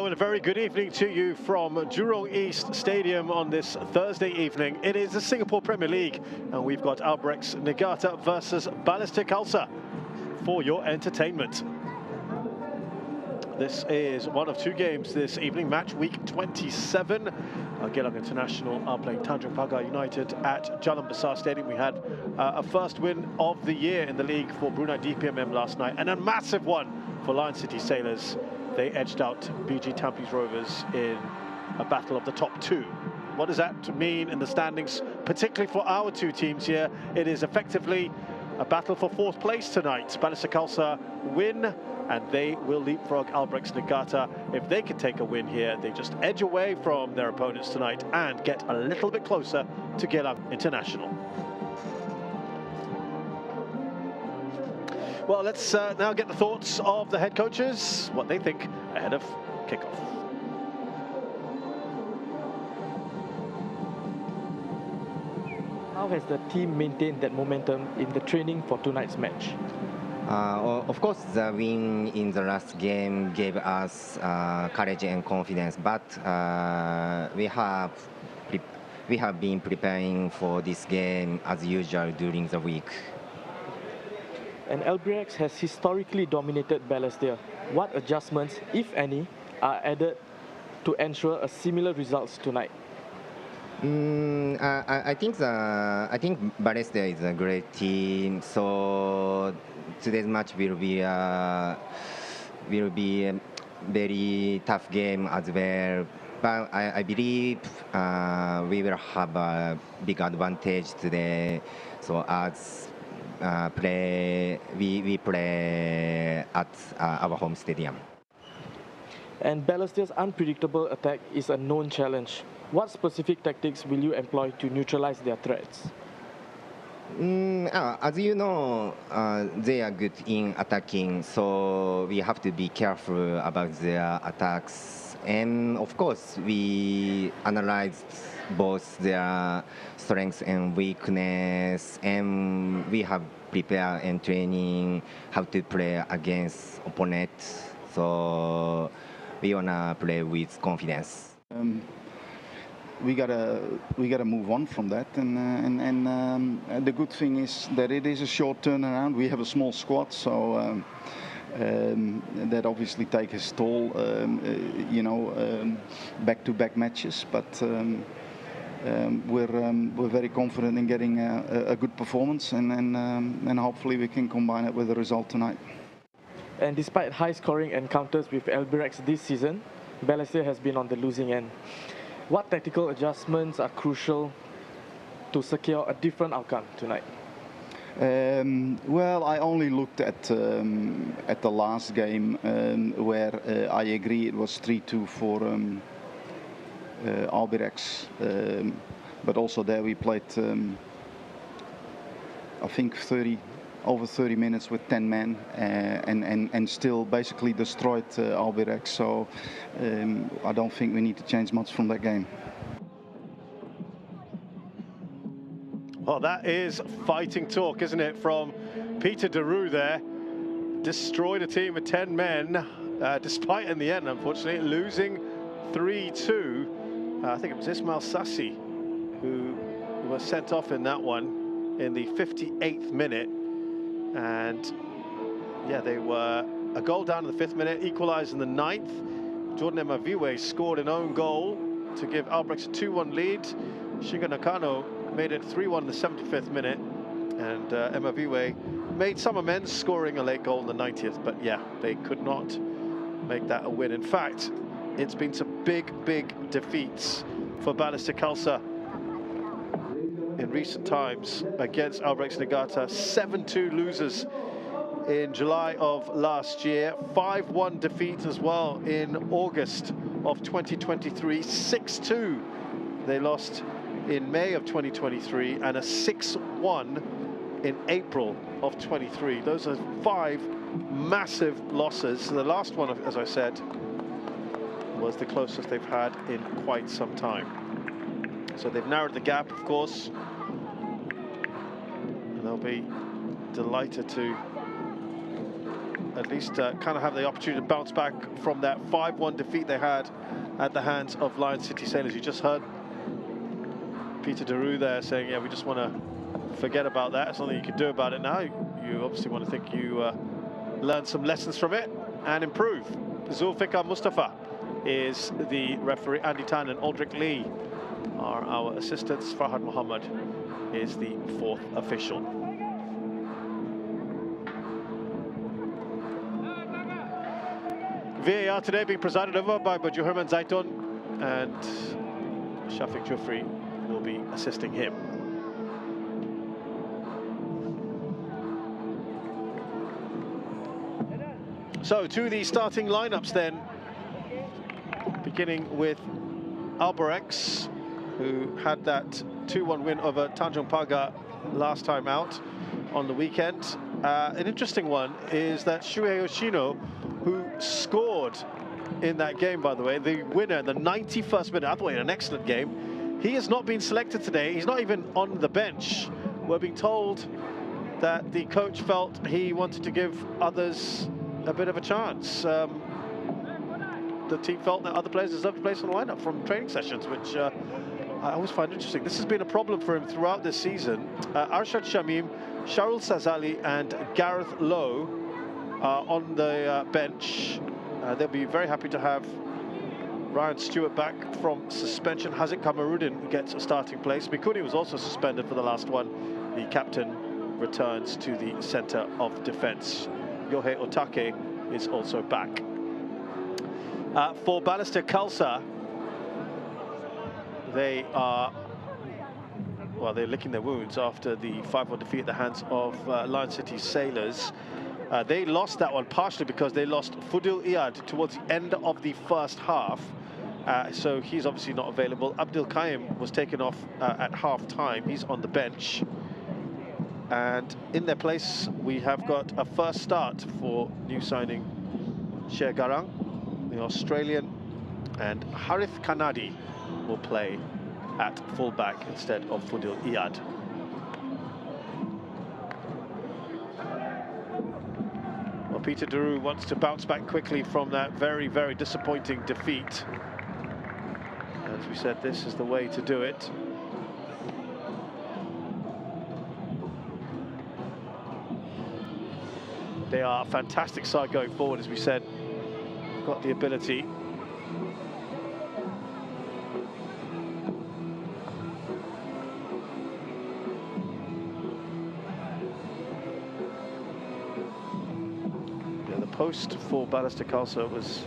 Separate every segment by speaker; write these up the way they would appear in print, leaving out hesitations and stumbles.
Speaker 1: Hello and a very good evening to you from Jurong East Stadium on this Thursday evening. It is the Singapore Premier League and we've got Albirex Niigata versus Balestier Khalsa for your entertainment. This is one of two games this evening, match week 27. Geylang International are playing Tanjung Pagar United at Jalan Besar Stadium. We had a first win of the year in the league for Brunei DPMM last night, and a massive one for Lion City Sailors. They edged out BG Tampines Rovers in a battle of the top two. What does that mean in the standings, particularly for our two teams here? It is effectively a battle for fourth place tonight. Balestier Khalsa win, and they will leapfrog Albirex Niigata. If they can take a win here, they just edge away from their opponents tonight and get a little bit closer to Geylang International. Well, let's now get the thoughts of the head coaches, what they think ahead of kickoff.
Speaker 2: How has the team maintained that momentum in the training for tonight's match?
Speaker 3: Of course, the win in the last game gave us courage and confidence, but we have been preparing for this game as usual during the week.
Speaker 2: And Albirex has historically dominated Balestier. What adjustments, if any, are added to ensure a similar results tonight?
Speaker 3: I think Balestier is a great team, so today's match will be a very tough game as well. But I believe we will have a big advantage today. So as we play at our home stadium.
Speaker 2: And Balestier's unpredictable attack is a known challenge. What specific tactics will you employ to neutralize their threats?
Speaker 3: As you know, they are good in attacking, so we have to be careful about their attacks. And of course, we analyzed both their strengths and weakness, and we have prepared and training how to play against opponents. So we wanna play with confidence.
Speaker 4: We gotta move on from that, and the good thing is that it is a short turnaround. We have a small squad, so that obviously takes its toll, back-to-back matches. But we're very confident in getting a good performance, and hopefully we can combine it with a result tonight.
Speaker 2: And despite high-scoring encounters with Albirex this season, Balestier has been on the losing end. What tactical adjustments are crucial to secure a different outcome tonight?
Speaker 4: Well, I only looked at the last game where I agree it was 3-2 for Albirex, but also there we played I think over 30 minutes with 10 men and still basically destroyed Albirex. So I don't think we need to change much from that game.
Speaker 1: Well, that is fighting talk, isn't it, from Peter Deroux there. Destroyed a team of 10 men, despite in the end, unfortunately, losing 3-2. I think it was Ismail Sassi who was sent off in that one in the 58th minute. And yeah, they were a goal down in the 5th minute, equalised in the 9th. Jordan Emaviwe scored an own goal to give Albirex a 2-1 lead. Shiga Nakano made it 3-1 in the 75th minute, and Emaviwe made some amends, scoring a late goal in the 90th. But yeah, they could not make that a win. In fact, it's been some big defeats for Balestier Khalsa in recent times against Albirex Niigata. 7-2 losers in July of last year, 5-1 defeat as well in August of 2023, 6-2 they lost in May of 2023, and a 6-1 in April of 23. Those are 5 massive losses. The last one, as I said, was the closest they've had in quite some time. So they've narrowed the gap, of course, and they'll be delighted to at least kind of have the opportunity to bounce back from that 5-1 defeat they had at the hands of Lion City Sailors. You just heard Peter Deroux there saying, yeah, we just want to forget about that. There's nothing you can do about it now. You obviously want to think you learned some lessons from it and improve. Zulfikar Mustafa is the referee. Andy Tan and Aldrich Lee are our assistants. Farhad Muhammad is the fourth official. VAR today being presided over by Bajuherman Zaiton, and Shafiq Jufri will be assisting him. So to the starting lineups then, beginning with Albirex, who had that 2-1 win over Tanjung Pagar last time out on the weekend. An interesting one is that Shuhei Yoshino, who scored in that game, by the way, the winner in the 91st minute. I thought he had an excellent game. He has not been selected today. He's not even on the bench. We're being told that the coach felt he wanted to give others a bit of a chance. The team felt that other players deserved a place in the lineup from training sessions, which I always find interesting. This has been a problem for him throughout this season. Arshad Shamim, Sharul Sazali and Gareth Lowe are on the bench. They'll be very happy to have Ryan Stewart back from suspension. Hazik Kamarudin gets a starting place. Mikuni was also suspended for the last one. The captain returns to the centre of defence. Yohei Otake is also back. For Balestier Khalsa, they are, well, they're licking their wounds after the 5-1 defeat at the hands of Lion City Sailors. They lost that one partially because they lost Fudil Iyad towards the end of the first half. So he's obviously not available. Abdul Qaim was taken off at half-time. He's on the bench. And in their place, we have got a first start for new signing Sher Garang, the Australian, and Harith Kanadi will play at fullback instead of Fudil Iyad. Well, Peter Deroux wants to bounce back quickly from that very, very disappointing defeat. As we said, this is the way to do it. They are a fantastic side going forward, as we said. Got the ability. Yeah, the post for Balestier Khalsa was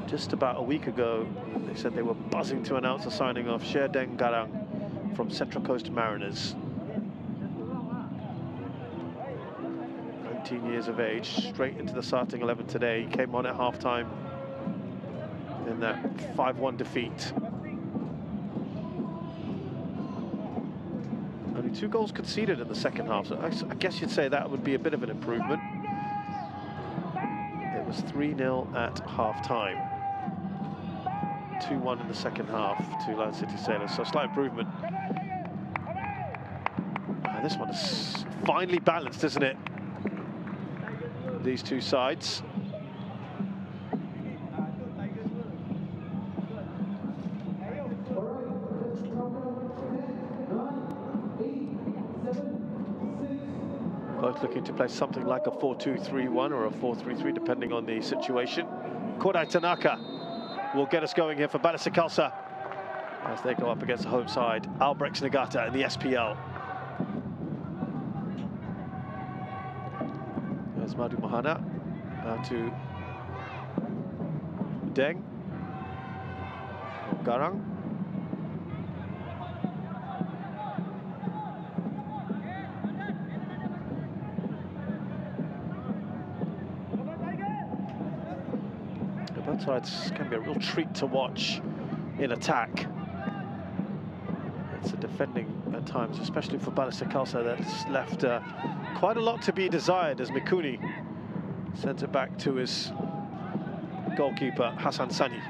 Speaker 1: just about a week ago. They said they were buzzing to announce the signing of Sher Garang from Central Coast Mariners. 19 years of age, straight into the starting 11 today. He came on at half-time in that 5-1 defeat. Only 2 goals conceded in the second half, so I guess you'd say that would be a bit of an improvement. It was 3-0 at half-time. 2-1 in the second half to Lion City Sailors, so slight improvement. This one is finely balanced, isn't it? These two sides. Both looking to play something like a 4-2-3-1 or a 4-3-3, depending on the situation. Kodai Tanaka will get us going here for Balestier Khalsa as they go up against the home side, Albirex Niigata in the SPL. There's Madu Mahana to Deng. Garang. Both sides can be a real treat to watch in attack. It's a defending at times, especially for Balestier Khalsa, that's left quite a lot to be desired as Mikuni sends it back to his goalkeeper, Hassan Sani.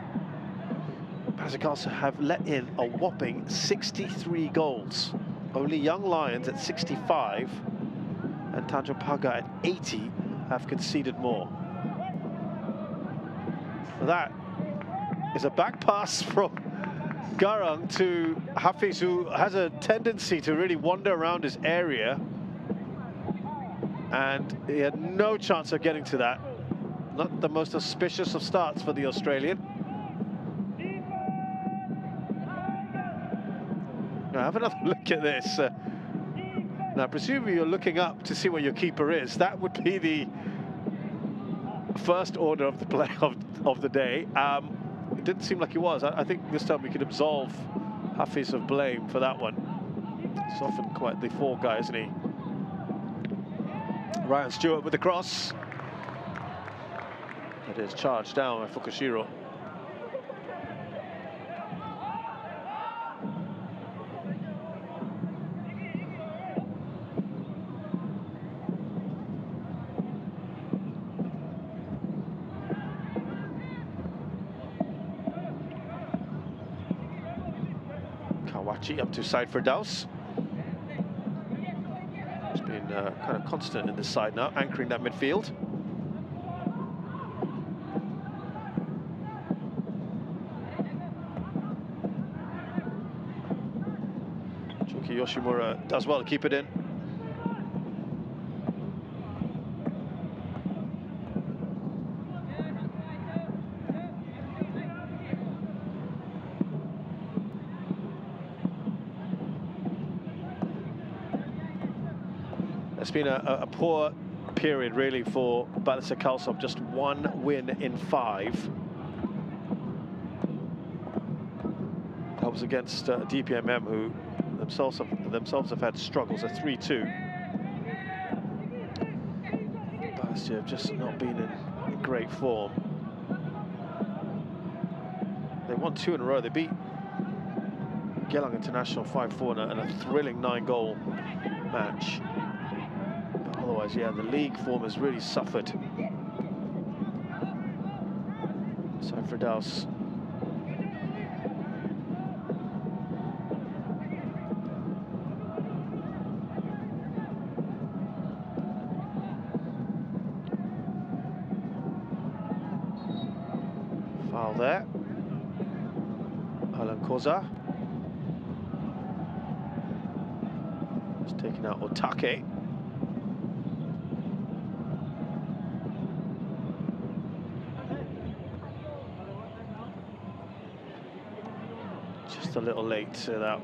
Speaker 1: Balestier Khalsa have let in a whopping 63 goals. Only Young Lions at 65 and Tanjung Pagar at 80 have conceded more. That is a back pass from Jurong to Hafiz, who has a tendency to really wander around his area. And he had no chance of getting to that. Not the most auspicious of starts for the Australian. Now have another look at this. Now, presumably you're looking up to see where your keeper is. That would be the first order of the play of the day. It didn't seem like he was. I think this time we could absolve Hafiz of blame for that one. He's often quite the fall guy, isn't he? Ryan Stewart with the cross. It is charged down by Fukushiro. Kawachi up to side for Daus. He's been kind of constant in this side now, anchoring that midfield. Chuki Yoshimura does well to keep it in. It's been a poor period, really, for Balestier Khalsa. Just 1 win in 5. That was against DPMM, who themselves have had struggles. A 3-2. Balestier have just not been in great form. They won 2 in a row. They beat Geelong International 5-4 in a thrilling 9-goal match. Otherwise, yeah, the league form has really suffered. So for Daus. Foul there. Alan Koza. Just taking out Otake. A little late to that.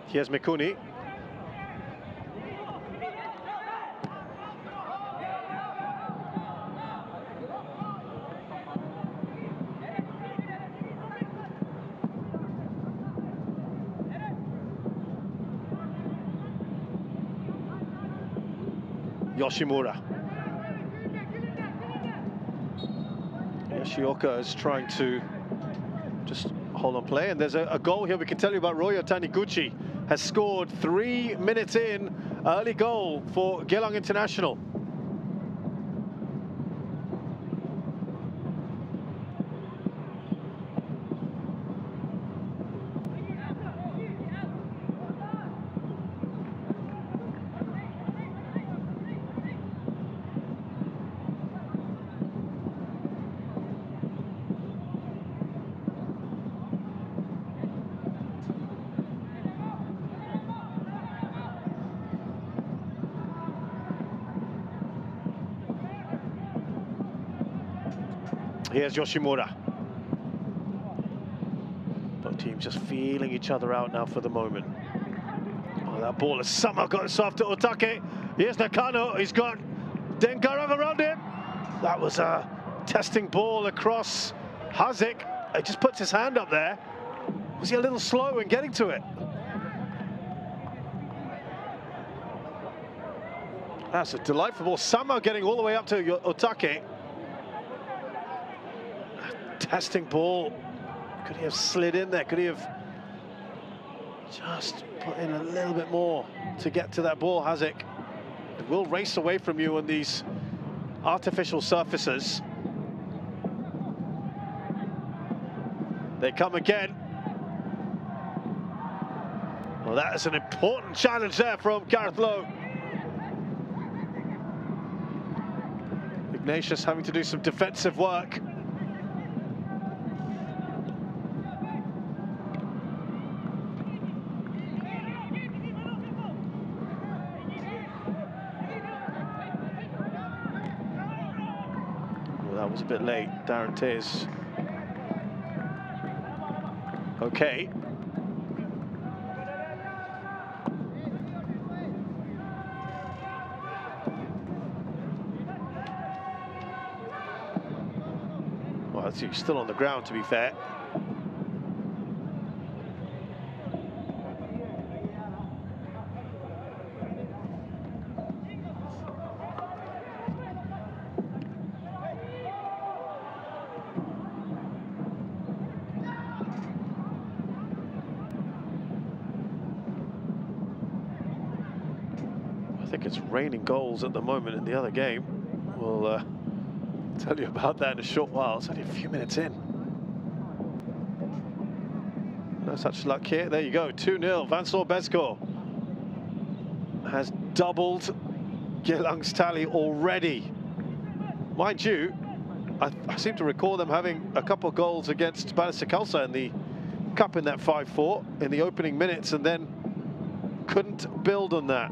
Speaker 1: Here's Mikuni. Yoshimura. Yoshioka is trying to just hold on play, and there's a goal here we can tell you about. Royo Taniguchi has scored 3 minutes in, early goal for Geelong International. Here's Yoshimura. Both teams just feeling each other out now for the moment. Oh, that ball has somehow got itself to Otake. Here's Nakano. He's got Denkarov around him. That was a testing ball across Hazik. He just puts his hand up there. Was he a little slow in getting to it? That's a delightful ball. Somehow getting all the way up to Otake. Testing ball. Could he have slid in there? Could he have just put in a little bit more to get to that ball, Hazik? It will race away from you on these artificial surfaces. They come again. Well, that is an important challenge there from Gareth Lowe. Ignatius having to do some defensive work. Well, that was a bit late, Darren Tiz. Okay. Well, he's still on the ground, to be fair. I think it's raining goals at the moment in the other game. We'll tell you about that in a short while. It's only a few minutes in. No such luck here. There you go, 2-0. Vincent Besco has doubled Gelang's tally already. Mind you, I seem to recall them having a couple of goals against Balestier Khalsa in the cup in that 5-4 in the opening minutes, and then couldn't build on that.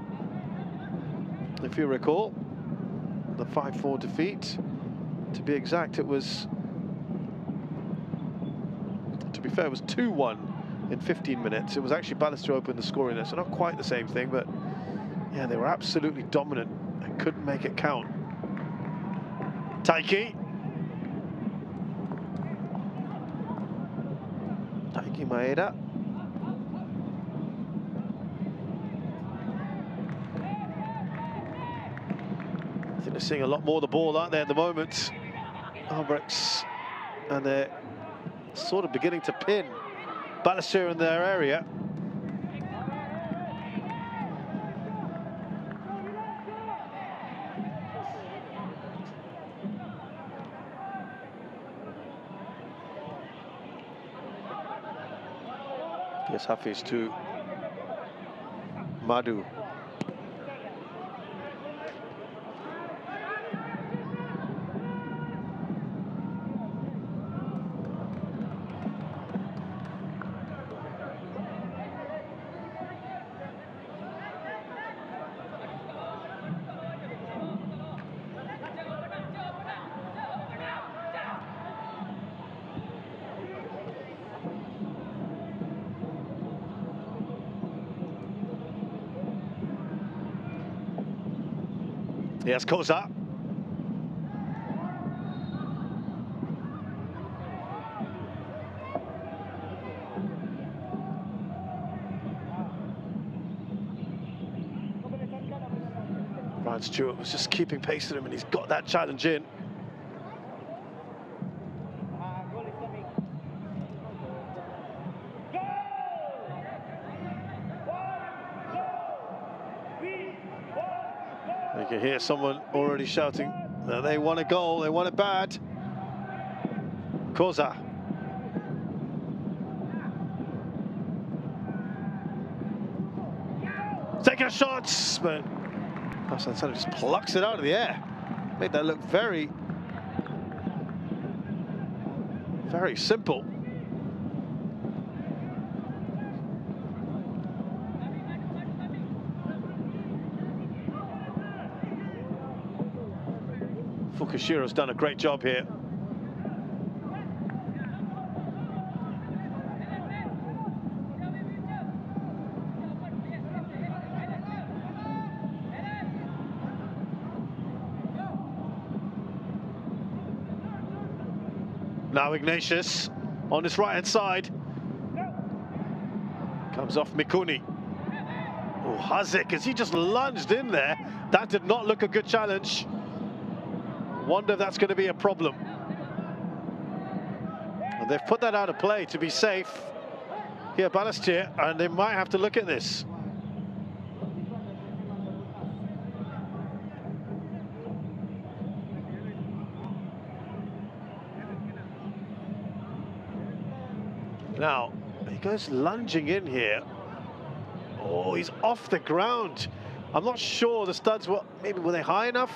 Speaker 1: If you recall, the 5-4 defeat, to be exact, it was, to be fair, it was 2-1 in 15 minutes. It was actually Balestier opened the scoring there, so not quite the same thing, but yeah, they were absolutely dominant and couldn't make it count. Taiki Maeda. I think they're seeing a lot more of the ball, aren't they, at the moment? Albirex, and they're sort of beginning to pin Balestier in their area. Yes, Hafiz to Madu. Yes, Khalsa. Ryan Stewart was just keeping pace with him, and he's got that challenge in. You can hear someone already shouting that they want a goal, they want it bad. Khalsa. Taking a shot, but Hassan Salah just plucks it out of the air. Made that look very, very simple. Fukushiro's done a great job here. Now Ignatius on his right-hand side. Comes off Mikuni. Oh, Hazik, as he just lunged in there. That did not look a good challenge. Wonder if that's going to be a problem. And they've put that out of play to be safe here, Balestier, and they might have to look at this. Now, he goes lunging in here. Oh, he's off the ground. I'm not sure the studs were, maybe were they high enough?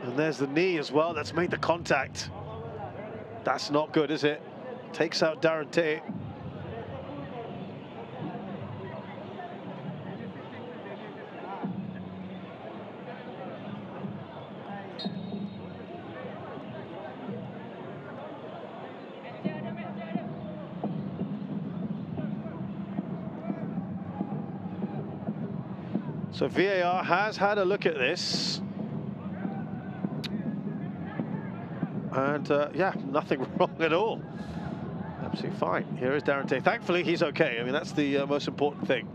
Speaker 1: And there's the knee as well, that's made the contact. That's not good, is it? Takes out Darante. So VAR has had a look at this. And yeah, nothing wrong at all. Absolutely fine. Here is Darante. Thankfully, he's okay. I mean, that's the most important thing.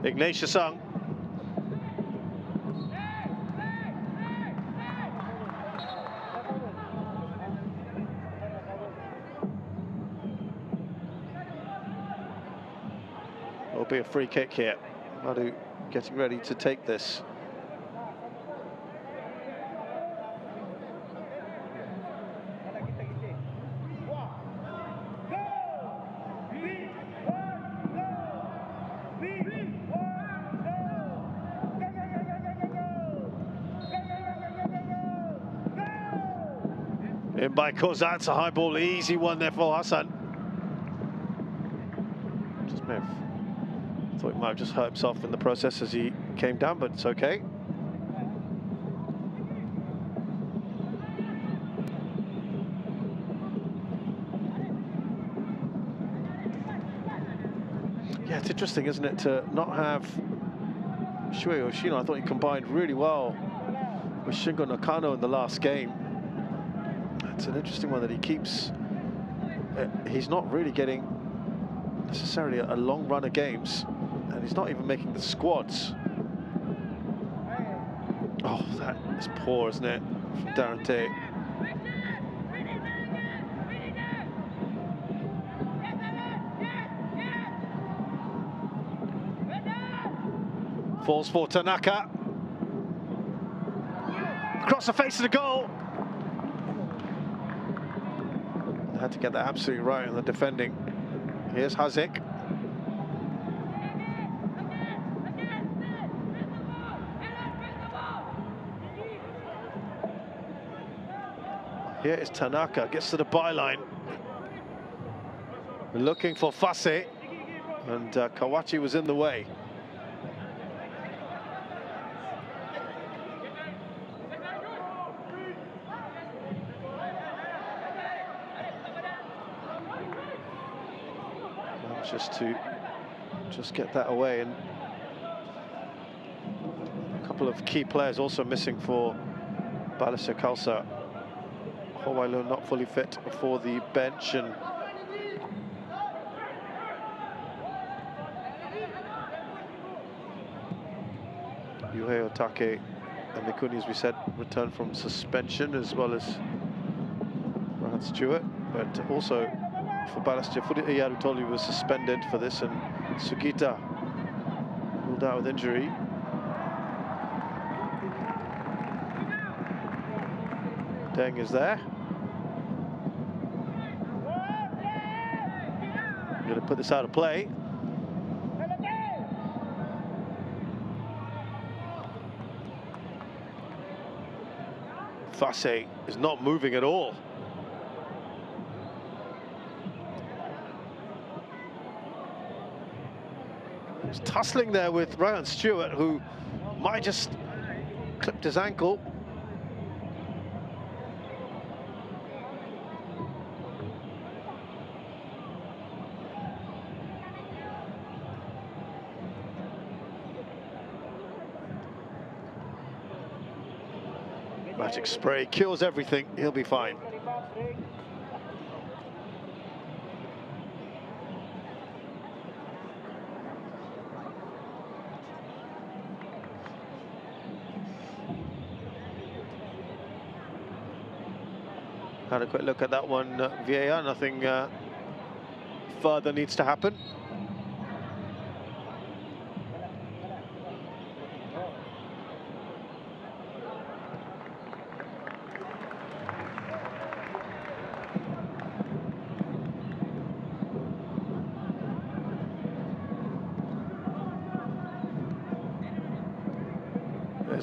Speaker 1: Ignatius Sung. Will be a free kick here. Madu getting ready to take this. In by Kozat's a high ball, easy one there for Hassan. Just may have thought he might have just hurt himself in the process as he came down, but it's okay. Yeah, it's interesting, isn't it, to not have Shuei Yoshino. I thought he combined really well with Shingo Nakano in the last game. It's an interesting one that he keeps. He's not really getting necessarily a long run of games, and he's not even making the squads. Oh, that is poor, isn't it, from Darante? Falls for Tanaka. Across the face of the goal. They had to get that absolutely right on the defending. Here's Hazik. Here is Tanaka, gets to the byline. Looking for Fase, and Kawachi was in the way. Just get that away, and a couple of key players also missing for Balestier Khalsa. Hawaiilu not fully fit for the bench, and Yuhei Otake and Mikuni, as we said, returned from suspension, as well as Ryan Stewart, but also for Balestier, Furiya Rutoli was suspended for this, and Sugita ruled out with injury. Deng is there. Going to put this out of play. Fase is not moving at all. He's tussling there with Ryan Stewart, who might just clipped his ankle. Magic spray kills everything. He'll be fine. Had a quick look at that one, VAR. Nothing further needs to happen.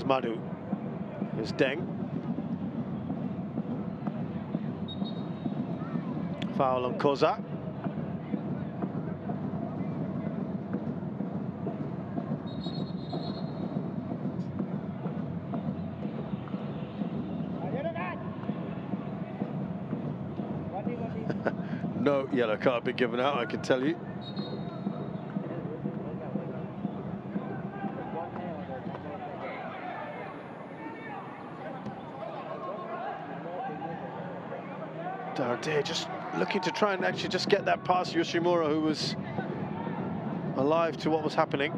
Speaker 1: Here's Manu. Here's Deng. Foul on Koza. No yellow card been given out, I can tell you. Darde just looking to try and actually just get that past Yoshimura, who was alive to what was happening.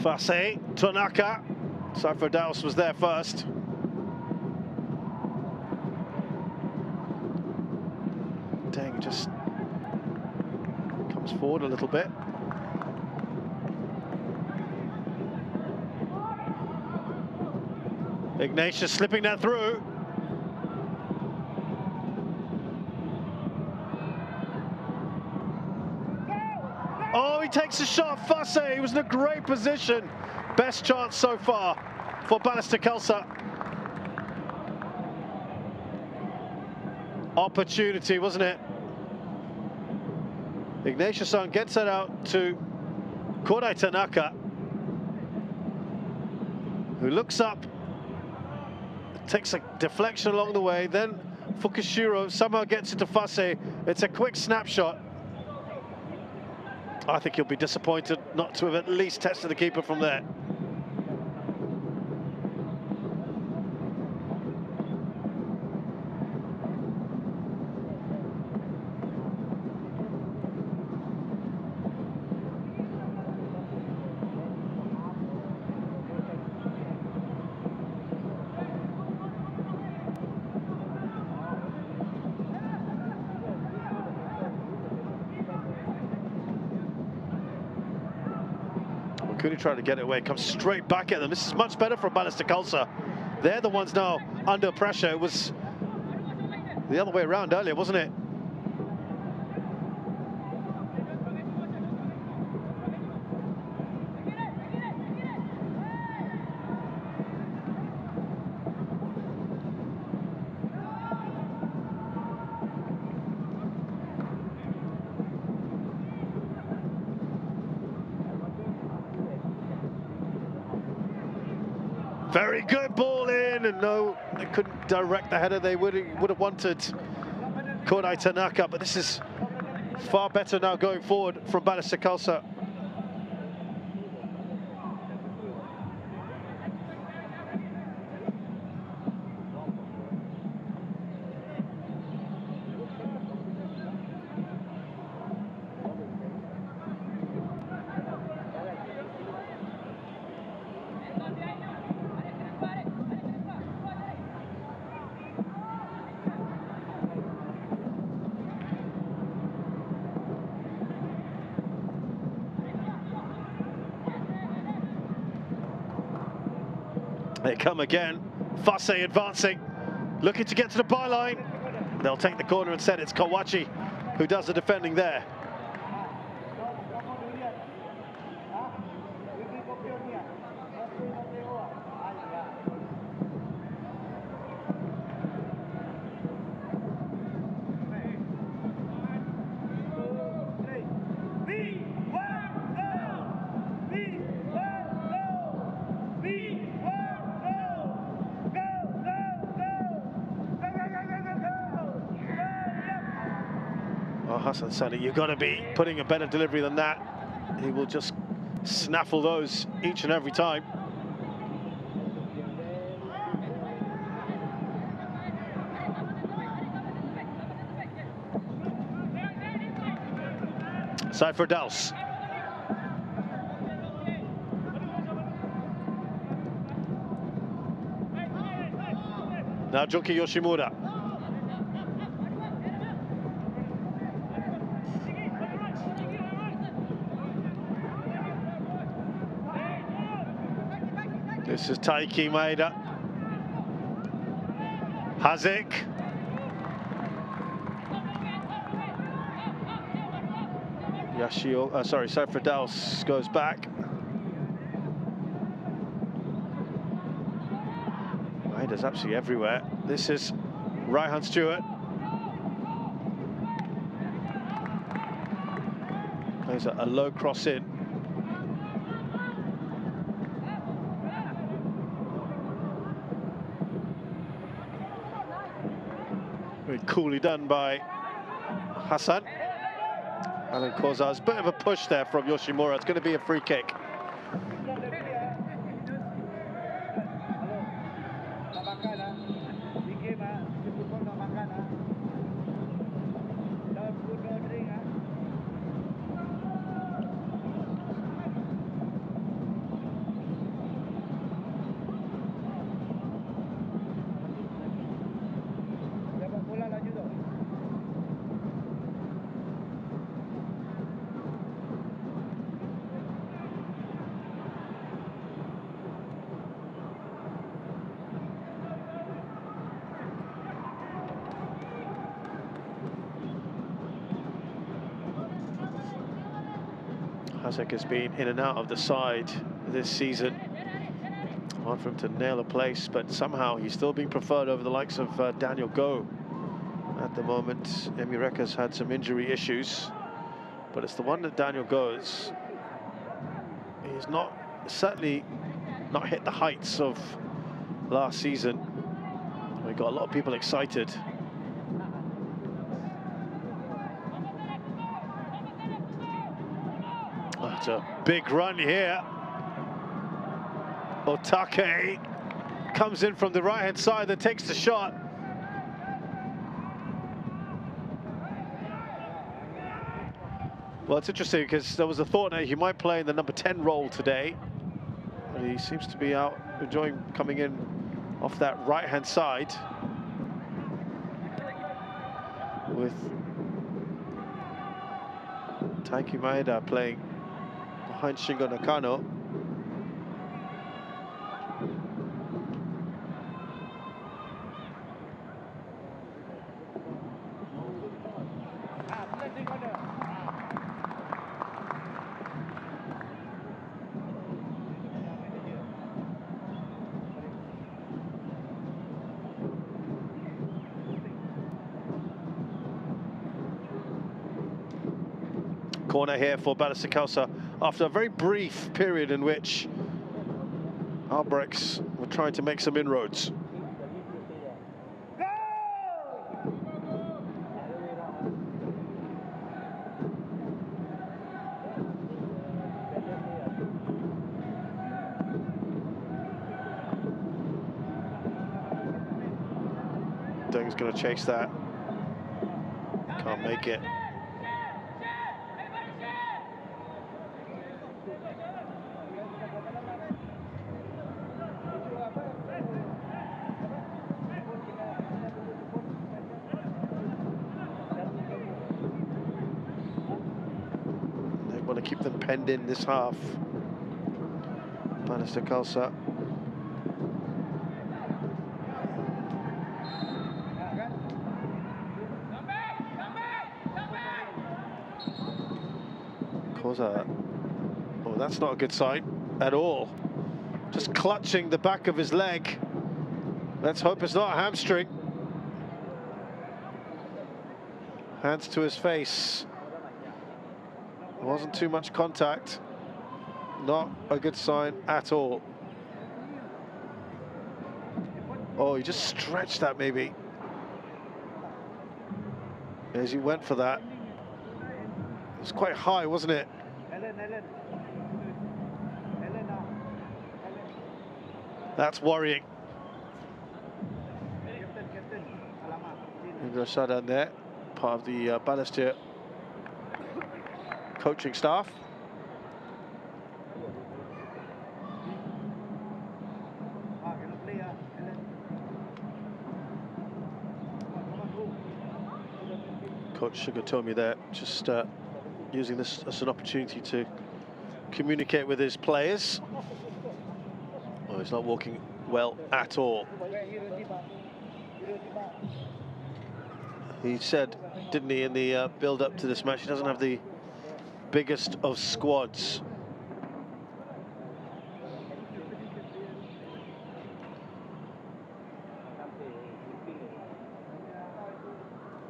Speaker 1: Fase, Tanaka. Cypher Daus was there first. Deng just comes forward a little bit. Ignatius slipping that through. Oh, he takes a shot. Fase, he was in a great position. Best chance so far for Balestier Khalsa. Opportunity, wasn't it? Ignatius-san gets it out to Kodai Tanaka, who looks up, takes a deflection along the way, then Fukushiro somehow gets it to Fase. It's a quick snapshot. I think he'll be disappointed not to have at least tested the keeper from there. Kuni trying to get it away, comes straight back at them. This is much better for Balestier Khalsa. They're the ones now under pressure. It was the other way around earlier, wasn't it? Very good ball in, and no, they couldn't direct the header they would have wanted. Kodai Tanaka, but this is far better now going forward from Balestier Khalsa. They come again. Fase advancing, looking to get to the byline. They'll take the corner instead. It's Kawachi who does the defending there. Oh, Hassan Sani, you've got to be putting a better delivery than that. He will just snaffle those each and every time. Side for Daus. Now Junki Yoshimura. This is Taiki Maeda. Hazik. Seyfriedels goes back. Riders absolutely everywhere. This is Raihan Stewart. Plays a low cross in. Very coolly done by Hassan. Alan Kozar's bit of a push there from Yoshimura. It's going to be a free kick. Hasek has been in and out of the side this season. Hard for him to nail a place, but somehow he's still being preferred over the likes of Daniel Go. At the moment, Emireka's had some injury issues, but it's the one that Daniel Go's. He's certainly not hit the heights of last season. We got a lot of people excited. It's a big run here. Otake comes in from the right-hand side, that takes the shot. Well, it's interesting because there was a thought that he might play in the number 10 role today. But he seems to be out enjoying coming in off that right-hand side. With Taiki Maeda playing behind Shingo Nakano. Corner here for Balestier Khalsa after a very brief period in which Albirex were trying to make some inroads. Deng's going to chase that. Can't make it. Want to keep them penned in this half. Balestier Khalsa. Koza. Oh, that's not a good sign at all. Just clutching the back of his leg. Let's hope it's not a hamstring. Hands to his face. Wasn't too much contact. Not a good sign at all. Oh, he just stretched that maybe. As he went for that. It was quite high, wasn't it? That's worrying. Indra Sadan there, part of the Balestier coaching staff. Coach Shigatomi there, just using this as an opportunity to communicate with his players. Oh, he's not walking well at all. He said, didn't he, in the build-up to this match, he doesn't have the biggest of squads.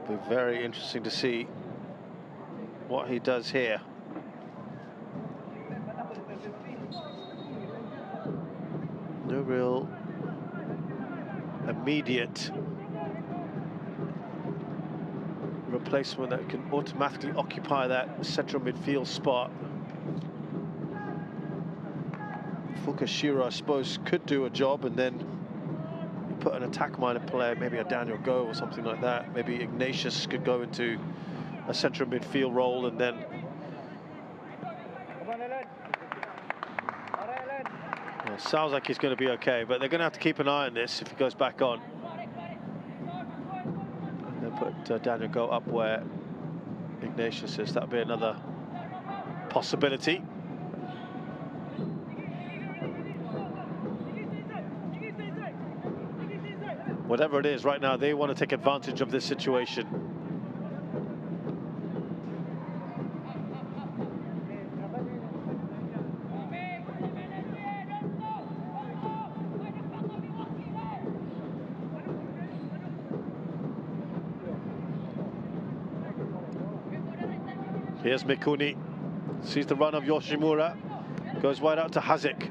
Speaker 1: Be very interesting to see what he does here. No real immediate replacement that can automatically occupy that central midfield spot. Fukushira, I suppose, could do a job, and then you put an attack-minded player, maybe a Daniel Go or something like that. Maybe Ignatius could go into a central midfield role, and then it sounds like he's going to be okay, but they're going to have to keep an eye on this if he goes back on. And they'll put Daniel Go up where Ignatius is. That'll be another possibility. Whatever it is, right now they want to take advantage of this situation. Here's Mikuni, sees the run of Yoshimura, goes wide out to Hazik.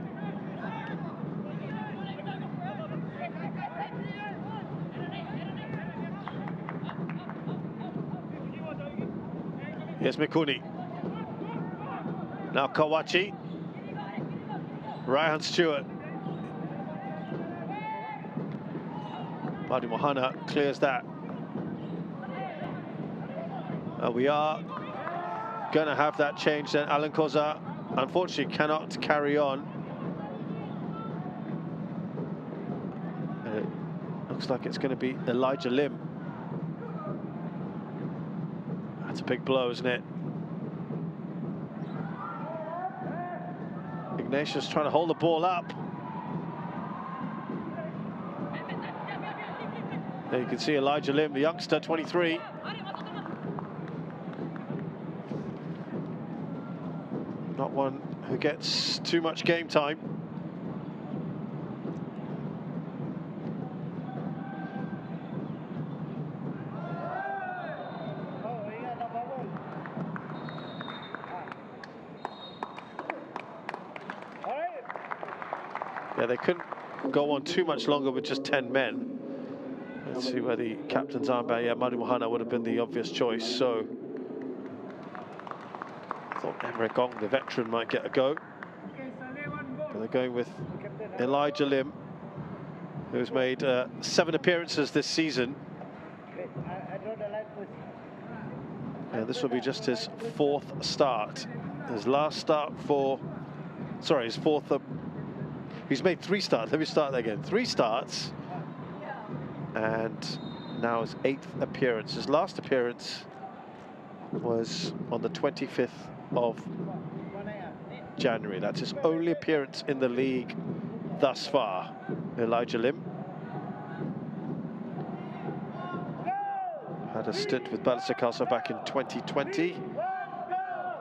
Speaker 1: Here's Mikuni. Now Kawachi. Ryan Stewart. Madi Mohana clears that. We are going to have that change then. Alan Koza unfortunately cannot carry on. It looks like it's going to be Elijah Lim. That's a big blow, isn't it? Ignatius trying to hold the ball up. There you can see Elijah Lim, the youngster, 23. Not one who gets too much game time. Yeah, they couldn't go on too much longer with just 10 men. Let's see where the captain's armband. Yeah, Madi Mohana would have been the obvious choice. So I thought Emre Gong, the veteran, might get a go. But they're going with Elijah Lim, who's made 7 appearances this season. And this will be just his 4th start. His last start for, sorry, his 4th. He's made 3 starts. Let me start that again. 3 starts. And now his 8th appearance. His last appearance was on the 25th of January. That's his only appearance in the league thus far. Elijah Lim had a stint with Balestier Khalsa back in 2020.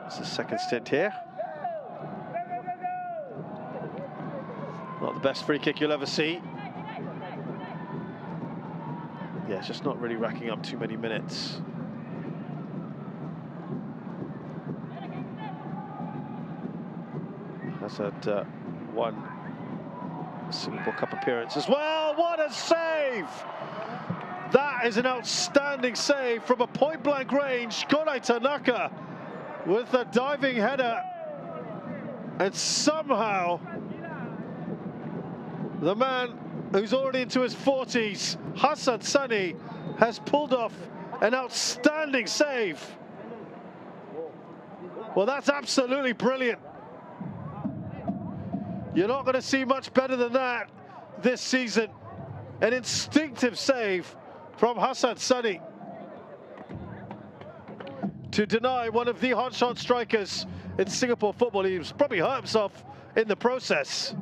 Speaker 1: It's his 2nd stint here. Not the best free kick you'll ever see. Yeah, it's just not really racking up too many minutes. Has had 1 Singapore Cup appearance as well. What a save! That is an outstanding save from a point-blank range. Korai Tanaka with a diving header. And somehow the man who's already into his 40s, Hassan Sani, has pulled off an outstanding save. Well, that's absolutely brilliant. You're not going to see much better than that this season. An instinctive save from Hassan Sani to deny one of the hotshot strikers in Singapore football. He's probably hurt himself in the process.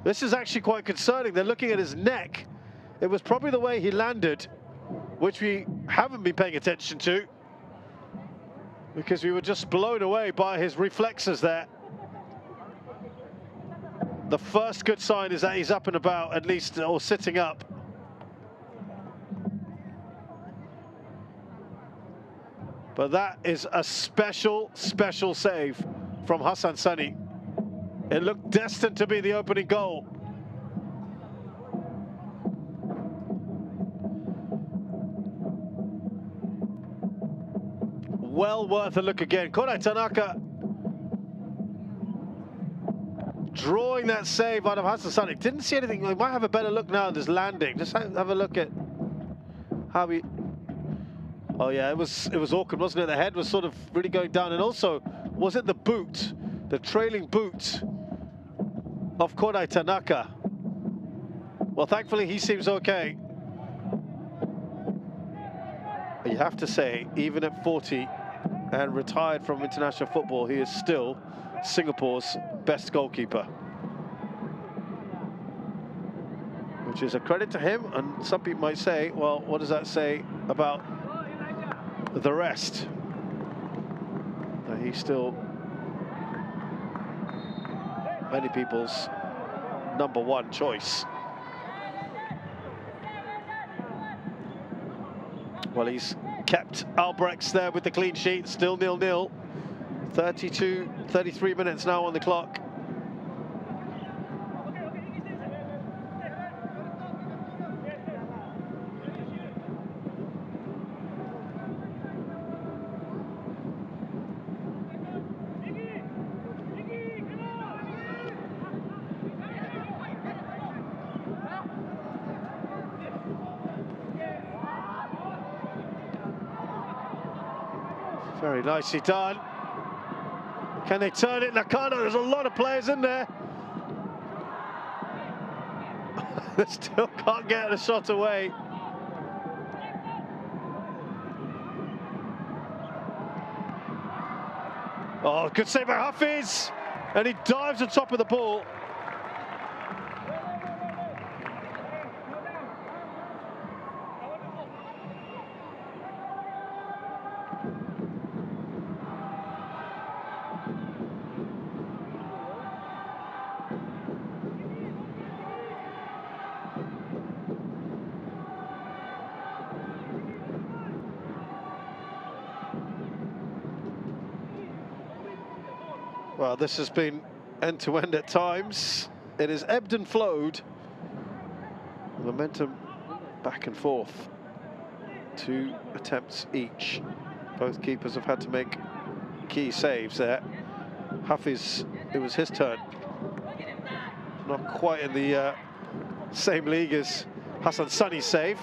Speaker 1: This is actually quite concerning. They're looking at his neck. It was probably the way he landed, which we haven't been paying attention to. because we were just blown away by his reflexes there. The first good sign is that he's up and about, at least, or sitting up. But that is a special, special save from Hassan Sani. It looked destined to be the opening goal. Well worth a look again. Kodai Tanaka drawing that save out of Hassan Sani. Didn't see anything. We might have a better look now at this landing. Just have a look at how he... Oh yeah, it was awkward, wasn't it? The head was sort of really going down. And also, was it the boot, the trailing boot of Kodai Tanaka? Well, thankfully he seems okay. But you have to say, even at 40 and retired from international football, he is still Singapore's best goalkeeper. Which is a credit to him, and some people might say, well, what does that say about the rest? He's still many people's #1 choice. Well, he's kept Albirex there with the clean sheet, still 0-0. 33 minutes now on the clock. Very nicely done. Can they turn it? Nakano, there's a lot of players in there. They still can't get the shot away. Oh, good save by Hafiz. And he dives on top of the ball. Well, this has been end-to-end at times. It has ebbed and flowed. Momentum back and forth. 2 attempts each. Both keepers have had to make key saves there. Hafiz, it was his turn. Not quite in the same league as Hassan Sani's save.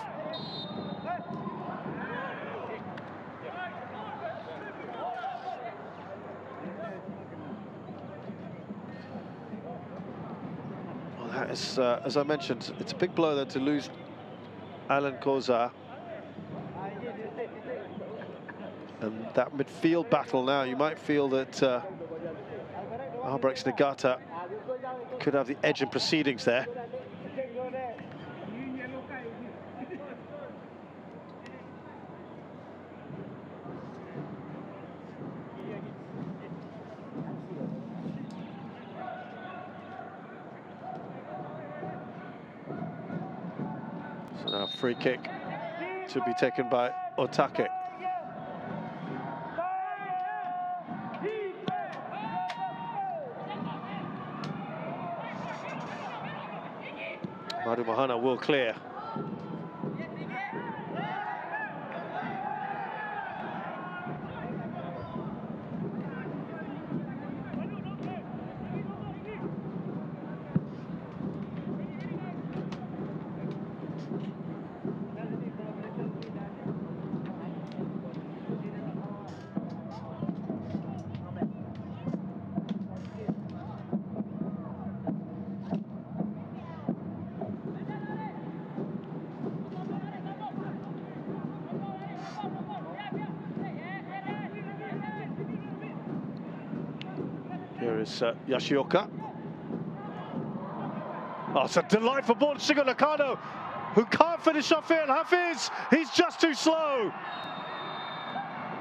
Speaker 1: As I mentioned, it's a big blow then to lose Alan Koza. And that midfield battle now, you might feel that Albirex Niigata could have the edge in proceedings there. So now free kick to be taken by Otake. Madu Mahana will clear. Here is Yoshioka. Oh, it's a delightful ball to Shingo Nakano, who can't finish off it. Hafiz, he's just too slow.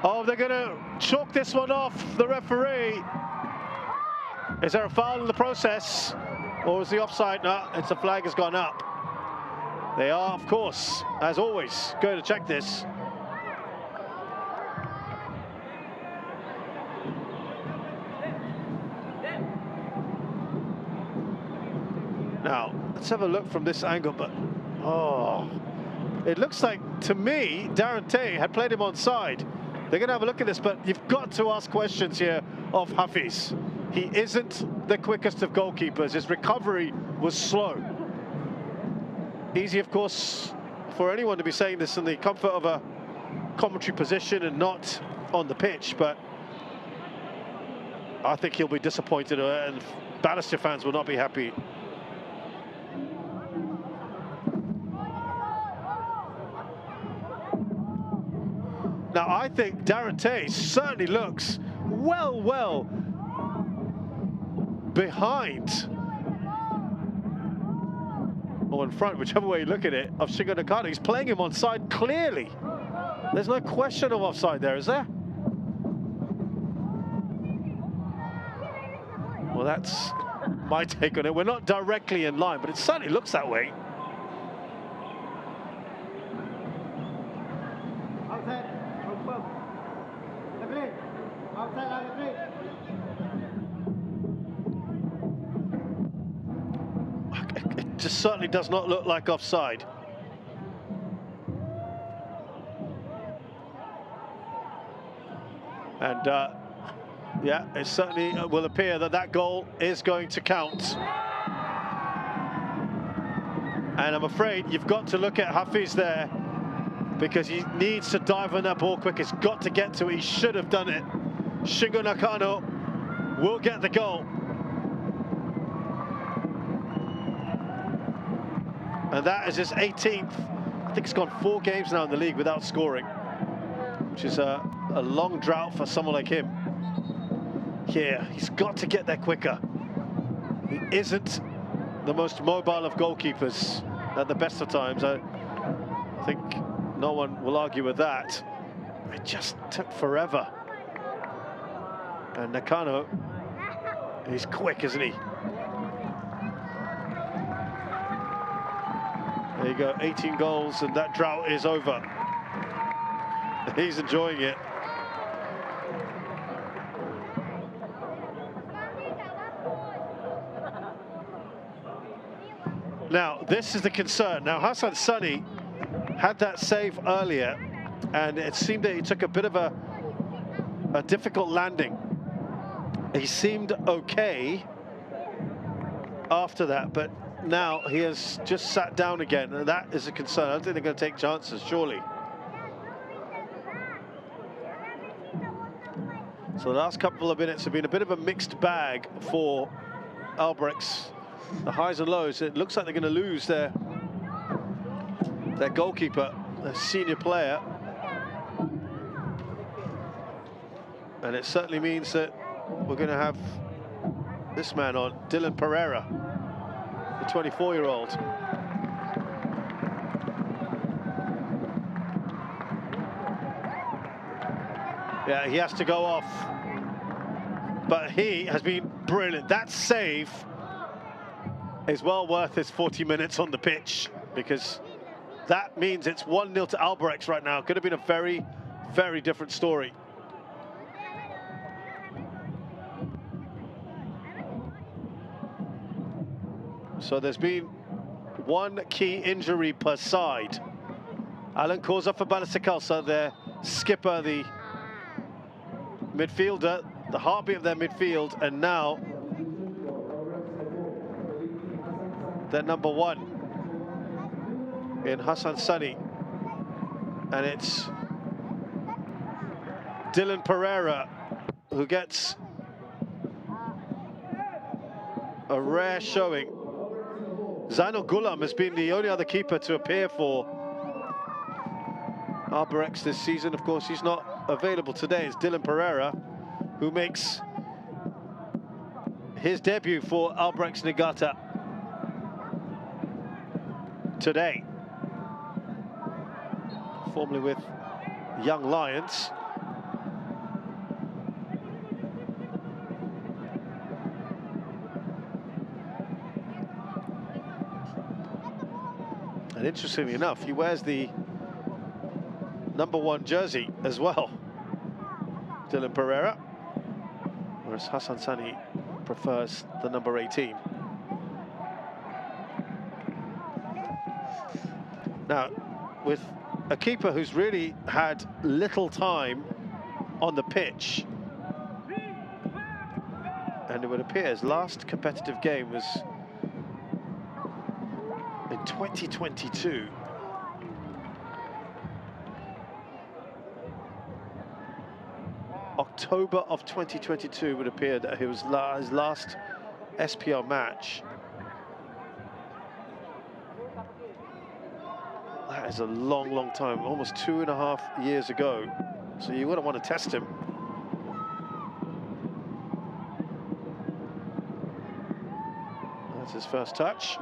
Speaker 1: Oh, they're going to chalk this one off, the referee. Is there a foul in the process? Or is the offside? No, it's a flag has gone up. They are, of course, as always, going to check this. Now, let's have a look from this angle, but oh, it looks like, to me, Darren Tay had played him onside. They're going to have a look at this, but you've got to ask questions here of Hafiz. He isn't the quickest of goalkeepers. His recovery was slow. Easy, of course, for anyone to be saying this in the comfort of a commentary position and not on the pitch, but I think he'll be disappointed, and Balestier fans will not be happy. Now, I think Darren Tay certainly looks well behind, or in front, whichever way you look at it, of Shingo Nakata. He's playing him onside clearly. There's no question of offside there, is there? Well, that's my take on it. We're not directly in line, but it certainly looks that way. It just certainly does not look like offside. And yeah, it certainly will appear that that goal is going to count. And I'm afraid you've got to look at Hafiz there, because he needs to dive on that ball quick. He's got to get to it. He should have done it. Shingo Nakano will get the goal. And that is his 18th. I think he's gone 4 games now in the league without scoring, which is a long drought for someone like him. Yeah, he's got to get there quicker. He isn't the most mobile of goalkeepers at the best of times. I think no one will argue with that. It just took forever. And Nakano, he's quick, isn't he? There you go, 18 goals, and that drought is over. He's enjoying it. Now, this is the concern. Now, Hassan Sunny had that save earlier, and it seemed that he took a bit of a difficult landing. He seemed okay after that, but now he has just sat down again, and that is a concern. I don't think they're going to take chances, surely. So the last couple of minutes have been a bit of a mixed bag for Albirex. The highs and lows. It looks like they're going to lose their goalkeeper, their senior player. And it certainly means that we're going to have this man on, Dylan Pereira, the 24-year-old. Yeah, he has to go off. But he has been brilliant. That save is well worth his 40 minutes on the pitch, because that means it's 1-0 to Albirex right now. Could have been a very, very different story. So there's been one key injury per side. Alan Koza for Balestier Khalsa, their skipper, the midfielder, the heartbeat of their midfield, and now their number 1 in Hassan Sunny. And it's Dylan Pereira who gets a rare showing. Zainul Ghulam has been the only other keeper to appear for Albirex this season. Of course, he's not available today. It's Dylan Pereira who makes his debut for Albirex Niigata today. Formerly with Young Lions. And interestingly enough, he wears the #1 jersey as well, Dylan Pereira, whereas Hassan Sani prefers the number 18. Now, with a keeper who's really had little time on the pitch, and it would appear his last competitive game was in 2022. October of 2022 would appear that he was his last SPL match. That is a long, long time, almost 2.5 years ago. So you wouldn't want to test him. That's his first touch.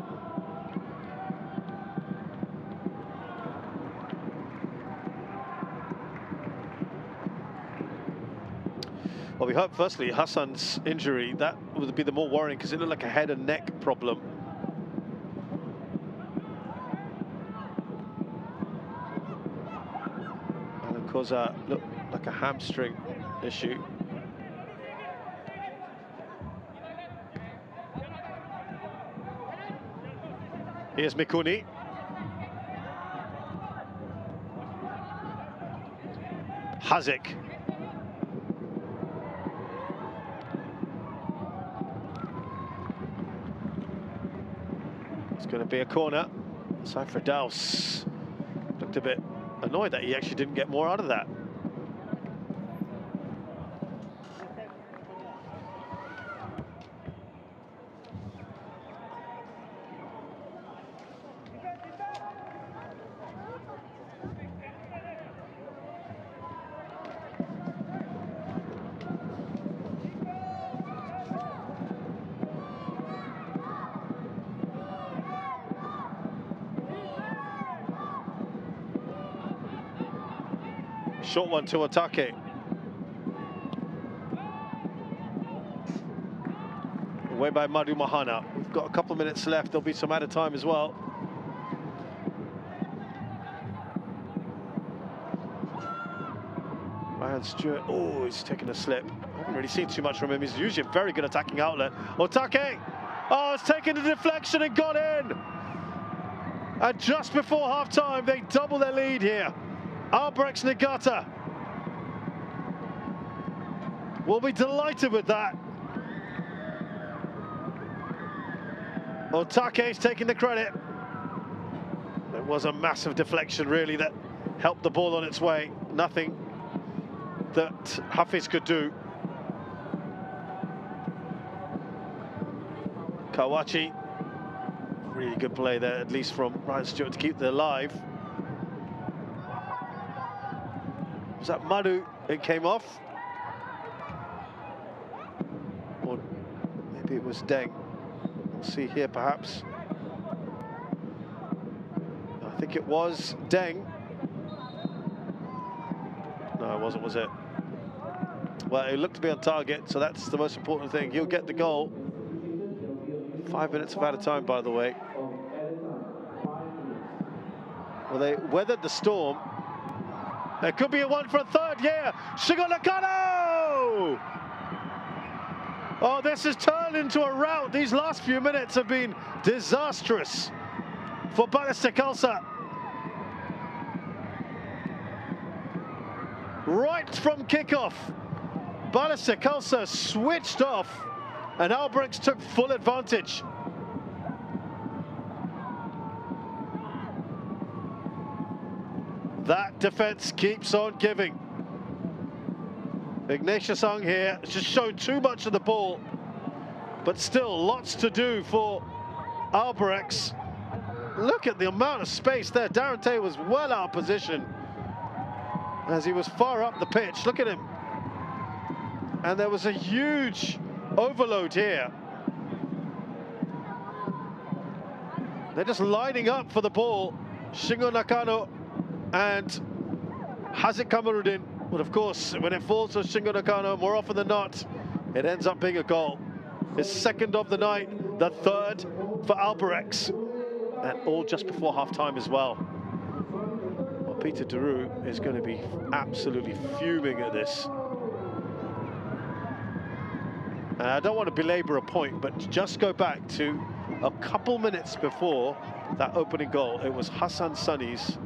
Speaker 1: Well, we hope, firstly, Hassan's injury, that would be the more worrying because it looked like a head and neck problem. Alan Koza looked like a hamstring issue. Here's Mikuni. Hazic. It's going to be a corner. Cypher Daus looked a bit annoyed that he actually didn't get more out of that. Short one to Otake. Away by Madu Mahana. We've got a couple of minutes left. There'll be some added time as well. Ryan Stewart. Oh, he's taken a slip. I haven't really seen too much from him. He's usually a very good attacking outlet. Otake. Oh, it's taken the deflection and got in. And just before half-time, they double their lead here. Albirex Niigata will be delighted with that. Otake's taking the credit. It was a massive deflection, really, that helped the ball on its way. Nothing that Hafiz could do. Kawachi, really good play there, at least from Ryan Stewart to keep it alive. Was that Madu? It came off. Or maybe it was Deng. We'll see here, perhaps. I think it was Deng. No, it wasn't, was it? Well, it looked to be on target, so that's the most important thing. He'll get the goal. 5 minutes of added time, by the way. Well, they weathered the storm. There could be a one for a third, yeah! Shingo Nakano! Oh, this has turned into a rout. These last few minutes have been disastrous for Balestier Khalsa. Right from kickoff, Balestier Khalsa switched off and Albirex took full advantage. That defense keeps on giving. Ignatius Ang here has just shown too much of the ball, but still lots to do for Albirex. Look at the amount of space there. Darren Tay was well out of position as he was far up the pitch. Look at him. And there was a huge overload here. They're just lining up for the ball. Shingo Nakano and Hazic Kamarudin. But of course, when it falls to Shingo Nakano, more often than not, it ends up being a goal. His second of the night, the third for Albirex. and all just before half-time as well. Well, Peter Deroux is going to be absolutely fuming at this. And I don't want to belabor a point, but just go back to a couple minutes before that opening goal. It was Hassan Sunny's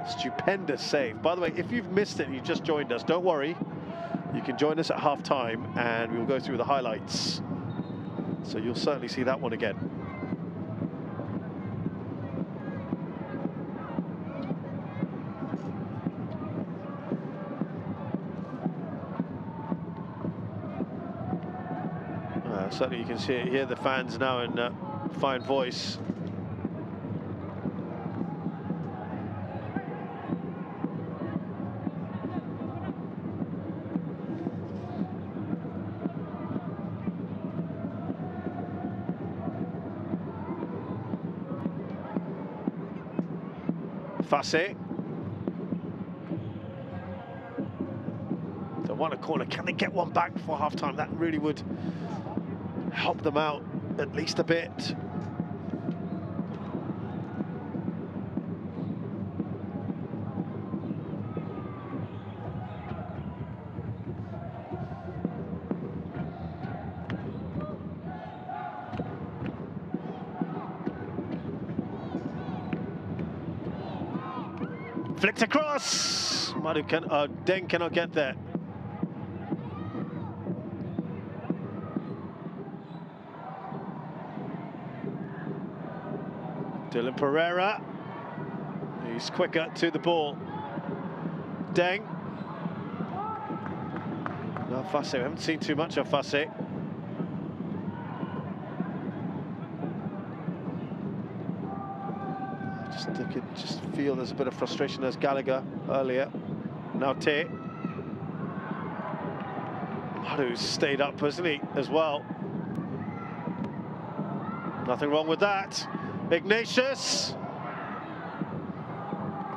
Speaker 1: stupendous save. By the way, if you've missed it and you just joined us, don't worry. You can join us at half-time and we'll go through the highlights. So you'll certainly see that one again. Certainly you can hear the fans now in fine voice. Fasse. They want a corner. Can they get one back before half-time? That really would help them out at least a bit. Flicked across. Deng cannot get there. Dylan Pereira, he's quicker to the ball. Deng. No, Fasse, we haven't seen too much of Fasse. I could just feel there's a bit of frustration as Gallagher earlier. Now Te. Madu's stayed up, hasn't he, as well? Nothing wrong with that. Ignatius.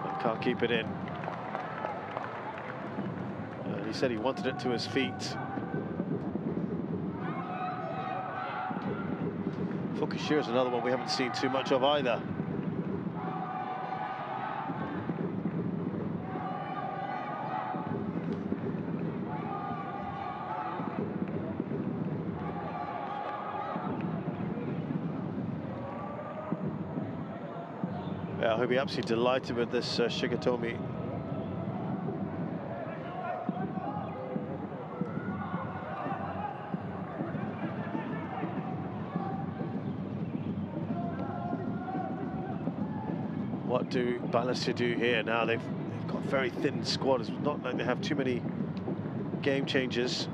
Speaker 1: But can't keep it in. He said he wanted it to his feet. Fukushira is another one we haven't seen too much of either. Yeah, he'll be absolutely delighted with this Shigatomi. What do Balestier do here? Now they've got a very thin squad. It's not like they have too many game changers.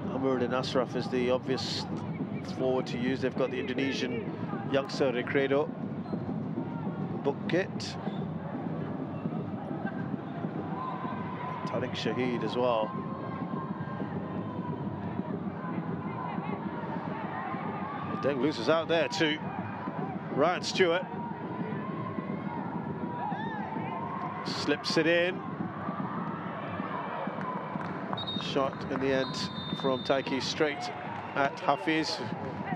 Speaker 1: Amuruddin Ashraf is the obvious forward to use. They've got the Indonesian youngster Recredo Bukit, Tariq Shahid as well. Deng loses out there to Ryan Stewart. Slips it in. Shot in the end from Taiki straight at Hafiz,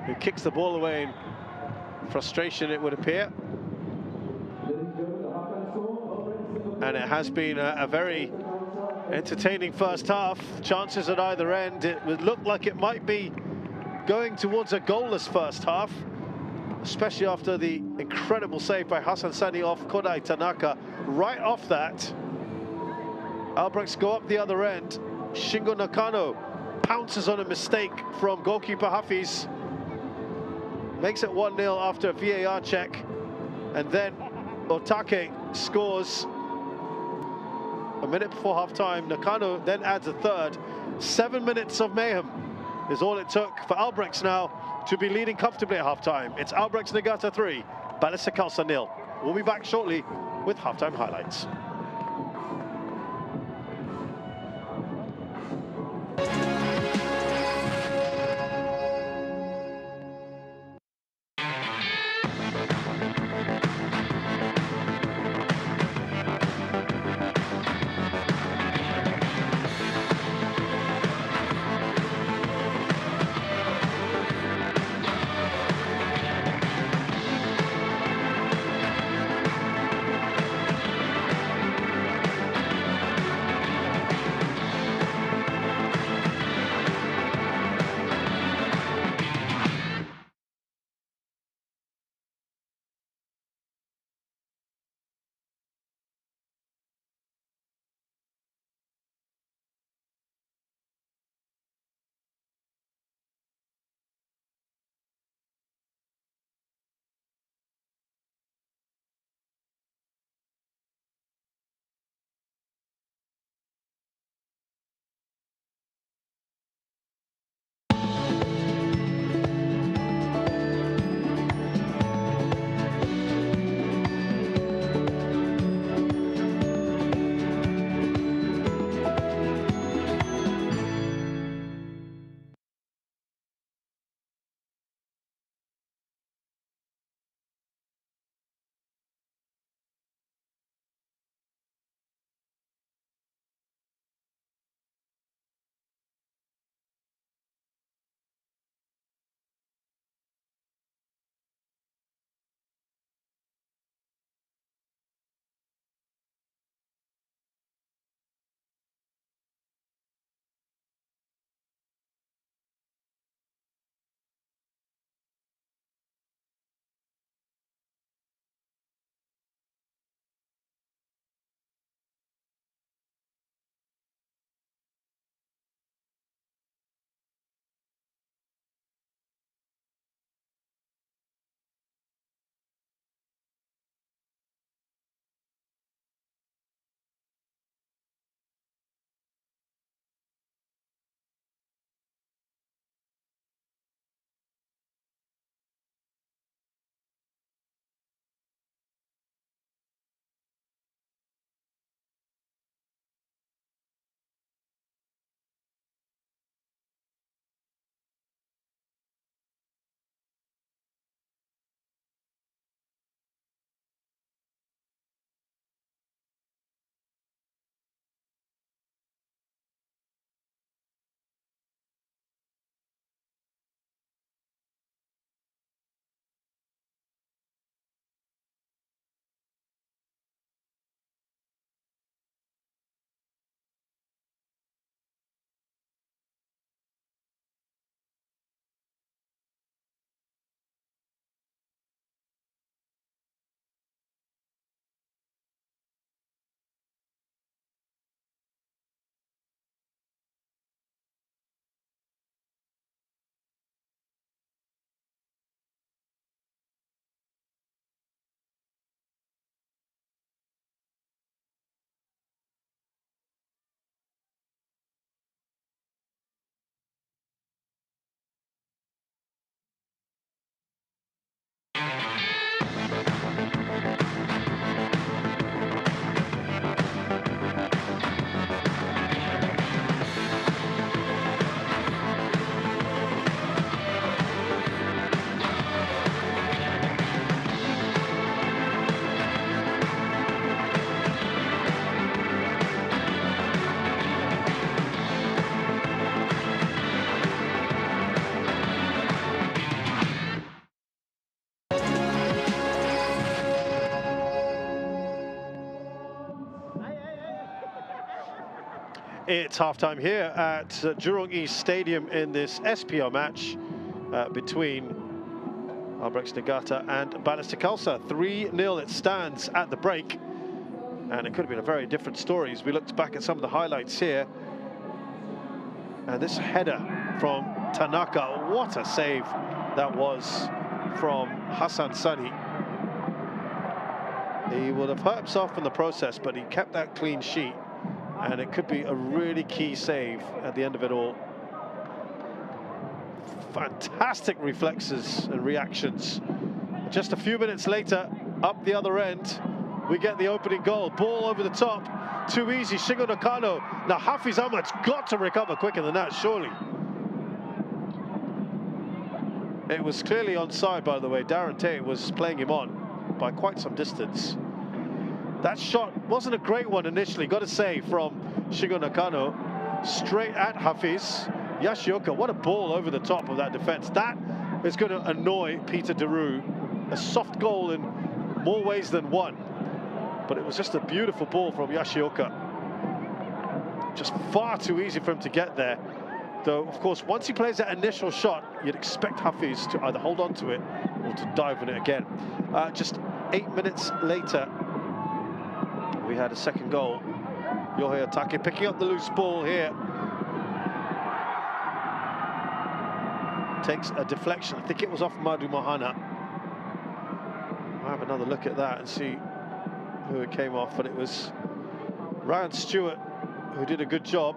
Speaker 1: who kicks the ball away in frustration, it would appear. And it has been a very entertaining first half. Chances at either end. It would look like it might be going towards a goalless first half, especially after the incredible save by Hassan Sani off Kodai Tanaka. Right off that, Albirex go up the other end. Shingo Nakano pounces on a mistake from goalkeeper Hafiz, makes it 1-0 after a VAR check, and then Otake scores a minute before half-time. Nakano then adds a third. 7 minutes of mayhem is all it took for Albirex now to be leading comfortably at half-time. It's Albirex Niigata 3, Balestier Khalsa 0. We'll be back shortly with half-time highlights. It's halftime here at Jurong East Stadium in this SPO match between Albirex Niigata and Balestier Khalsa. 3-0 it stands at the break, and it could have been a very different story as we looked back at some of the highlights here. And this header from Tanaka, what a save that was from Hassan Sani. He would have hurt himself in the process, but he kept that clean sheet, and it could be a really key save at the end of it all. Fantastic reflexes and reactions. Just a few minutes later, up the other end, we get the opening goal. Ball over the top, too easy. Shingo Nakano. Now Hafiz Ahmad's got to recover quicker than that, surely. It was clearly onside, by the way. Darren Tate was playing him on by quite some distance. That shot wasn't a great one initially, got to say, from Shingo Nakano. Straight at Hafiz. Yoshioka, what a ball over the top of that defense. That is going to annoy Peter Deroux. A soft goal in more ways than one. But it was just a beautiful ball from Yoshioka. Just far too easy for him to get there. Though, of course, once he plays that initial shot, you'd expect Hafiz to either hold on to it or to dive on it again. Just 8 minutes later, we had a second goal. Yohei Otake picking up the loose ball here. Takes a deflection. I think it was off Madu Mohana. I'll have another look at that and see who it came off, but it was Ryan Stewart who did a good job.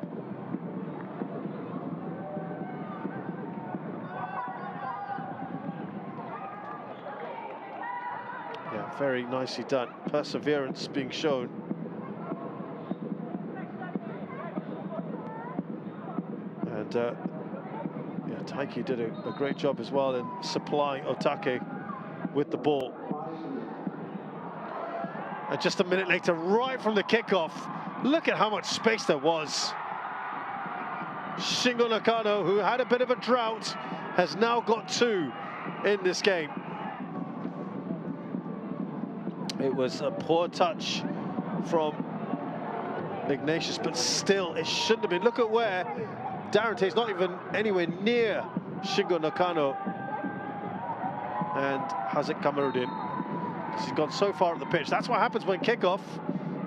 Speaker 1: Yeah, very nicely done. Perseverance being shown. And yeah, Taiki did a great job as well in supplying Otake with the ball. And just a minute later, right from the kickoff, look at how much space there was. Shingo Nakano, who had a bit of a drought, has now got 2 in this game. It was a poor touch from Ignatius, but still, it shouldn't have been. Look at where Darren Tate's not even anywhere near Shingo Nakano and Hazek Kamarudin. He's gone so far up the pitch. That's what happens when kickoff.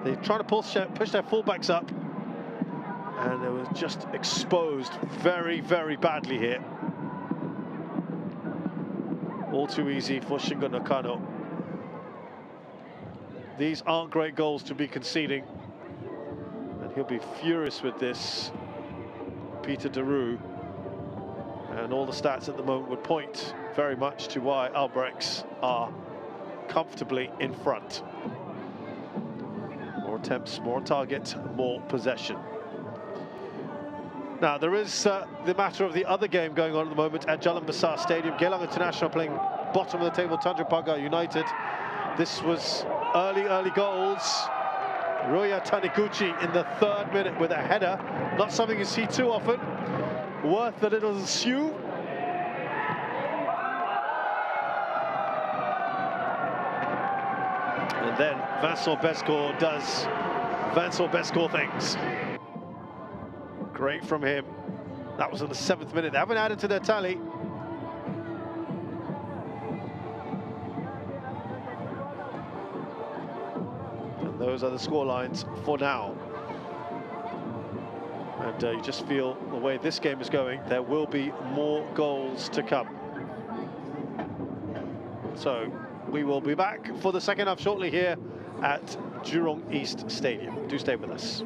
Speaker 1: They're trying to push their fullbacks up, and it was just exposed very, very badly here. All too easy for Shingo Nakano. These aren't great goals to be conceding, and he'll be furious with this, Peter Deroux. And all the stats at the moment would point very much to why Albirex are comfortably in front. More attempts, more target, more possession. Now there is the matter of the other game going on at the moment at Jalan Besar Stadium. Geylang International playing bottom of the table, Tanjung Pagar United. This was early goals. Roya Taniguchi in the 3rd minute with a header. Not something you see too often. Worth a little sue. And then Vincent Bescourt does Vincent Bescourt things. Great from him. That was in the 7th minute. They haven't added to their tally. And those are the scorelines for now. And you just feel the way this game is going, there will be more goals to come. So we will be back for the second half shortly here at Jurong East Stadium. Do stay with us.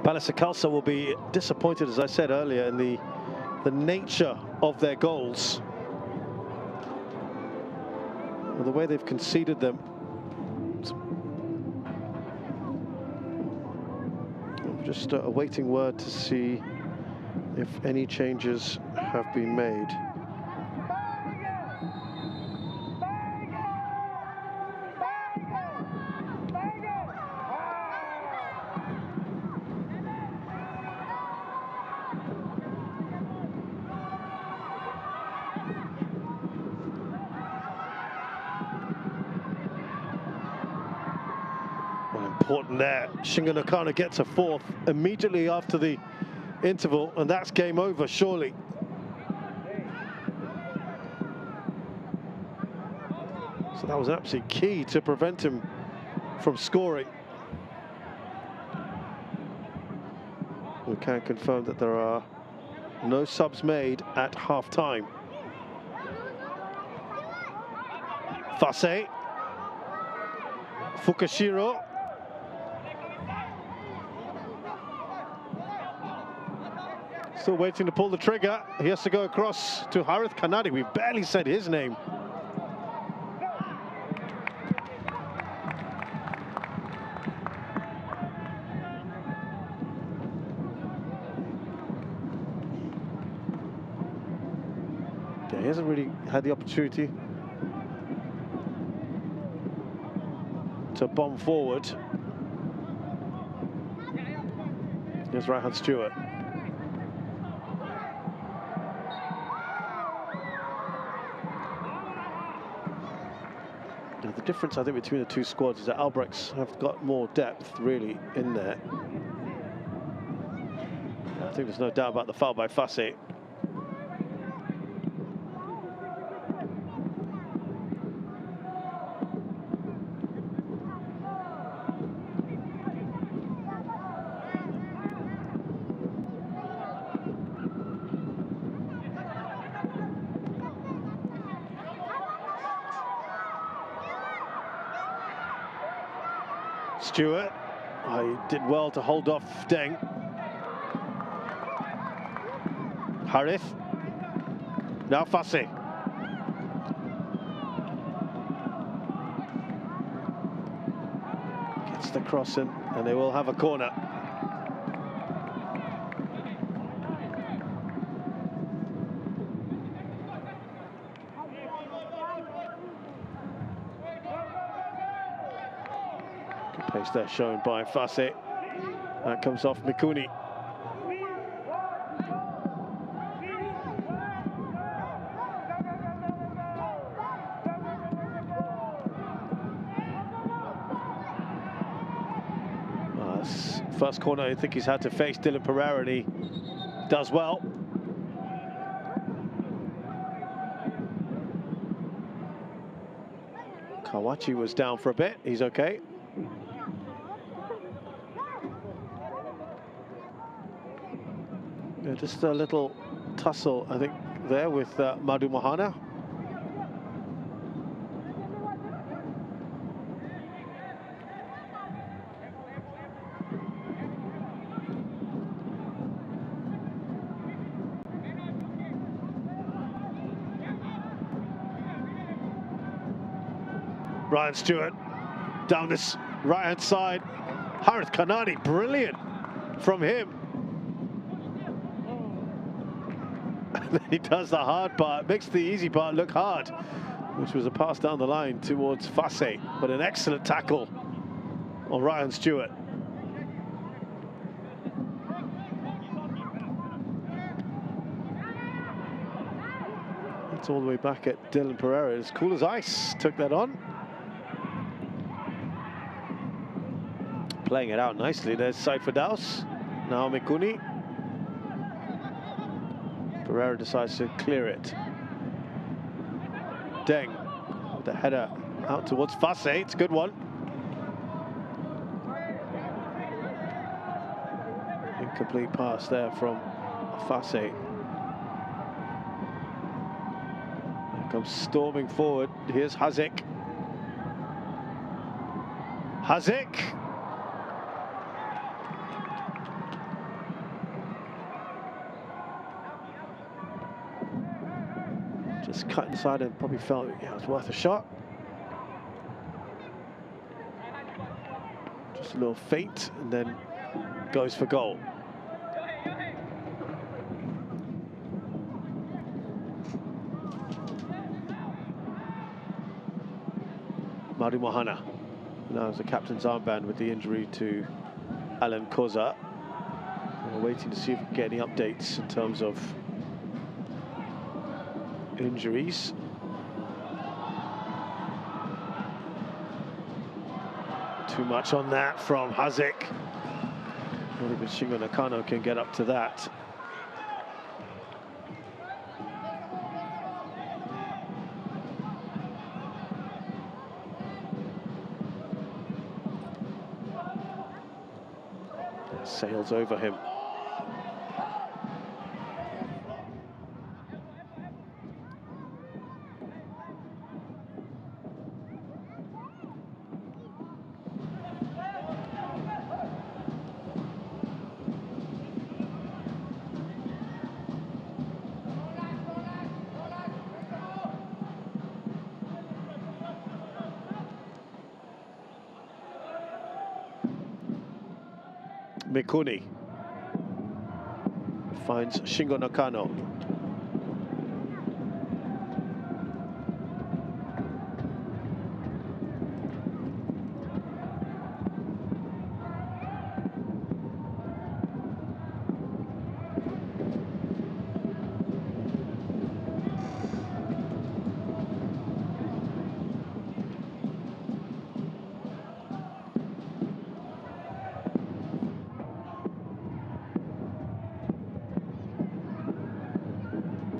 Speaker 1: Balestier Khalsa will be disappointed, as I said earlier, in the nature of their goals. Well, the way they've conceded them. I'm just awaiting word to see if any changes have been made. Important there. Shingo Nakano gets a fourth immediately after the interval, and that's game over, surely. So that was absolutely key to prevent him from scoring. We can confirm that there are no subs made at half-time. Fase. Fukushiro. Still waiting to pull the trigger. He has to go across to Harith Kanadi. We barely said his name. Yeah, he hasn't really had the opportunity to bomb forward. Here's right-hand Stewart. The difference, I think, between the two squads is that Albirex have got more depth, really, in there. I think there's no doubt about the foul by Fase. Stewart, he did well to hold off Deng. Harith, now Fase. Gets the cross in, and they will have a corner. Pace there shown by Fase. That comes off Mikuni. First corner I think he's had to face Dylan Pereira, and he does well. Kawachi was down for a bit, he's okay. Yeah, just a little tussle, I think, there with Madu Mohana. Ryan Stewart down this right-hand side. Harith Kanadi, brilliant from him. And then he does the hard part, makes the easy part look hard, which was a pass down the line towards Fase, but an excellent tackle on Ryan Stewart. It's all the way back at Dylan Pereira. As cool as ice, took that on. Playing it out nicely. There's Saifa Daus. Now Mikuni. Pereira decides to clear it. Deng with the header out towards Fase. It's a good one. Incomplete pass there from Fase. Comes storming forward. Here's Hazik. Hazik. Just cut inside and probably felt it was worth a shot. Just a little feint and then goes for goal. Mari Mohana now has the captain's armband with the injury to Alan Koza. We're waiting to see if we can get any updates in terms of injuries. Too much on that from Hazic. Not even Shingo Nakano can get up to that. Sails over him. Mikuni finds Shingo Nakano.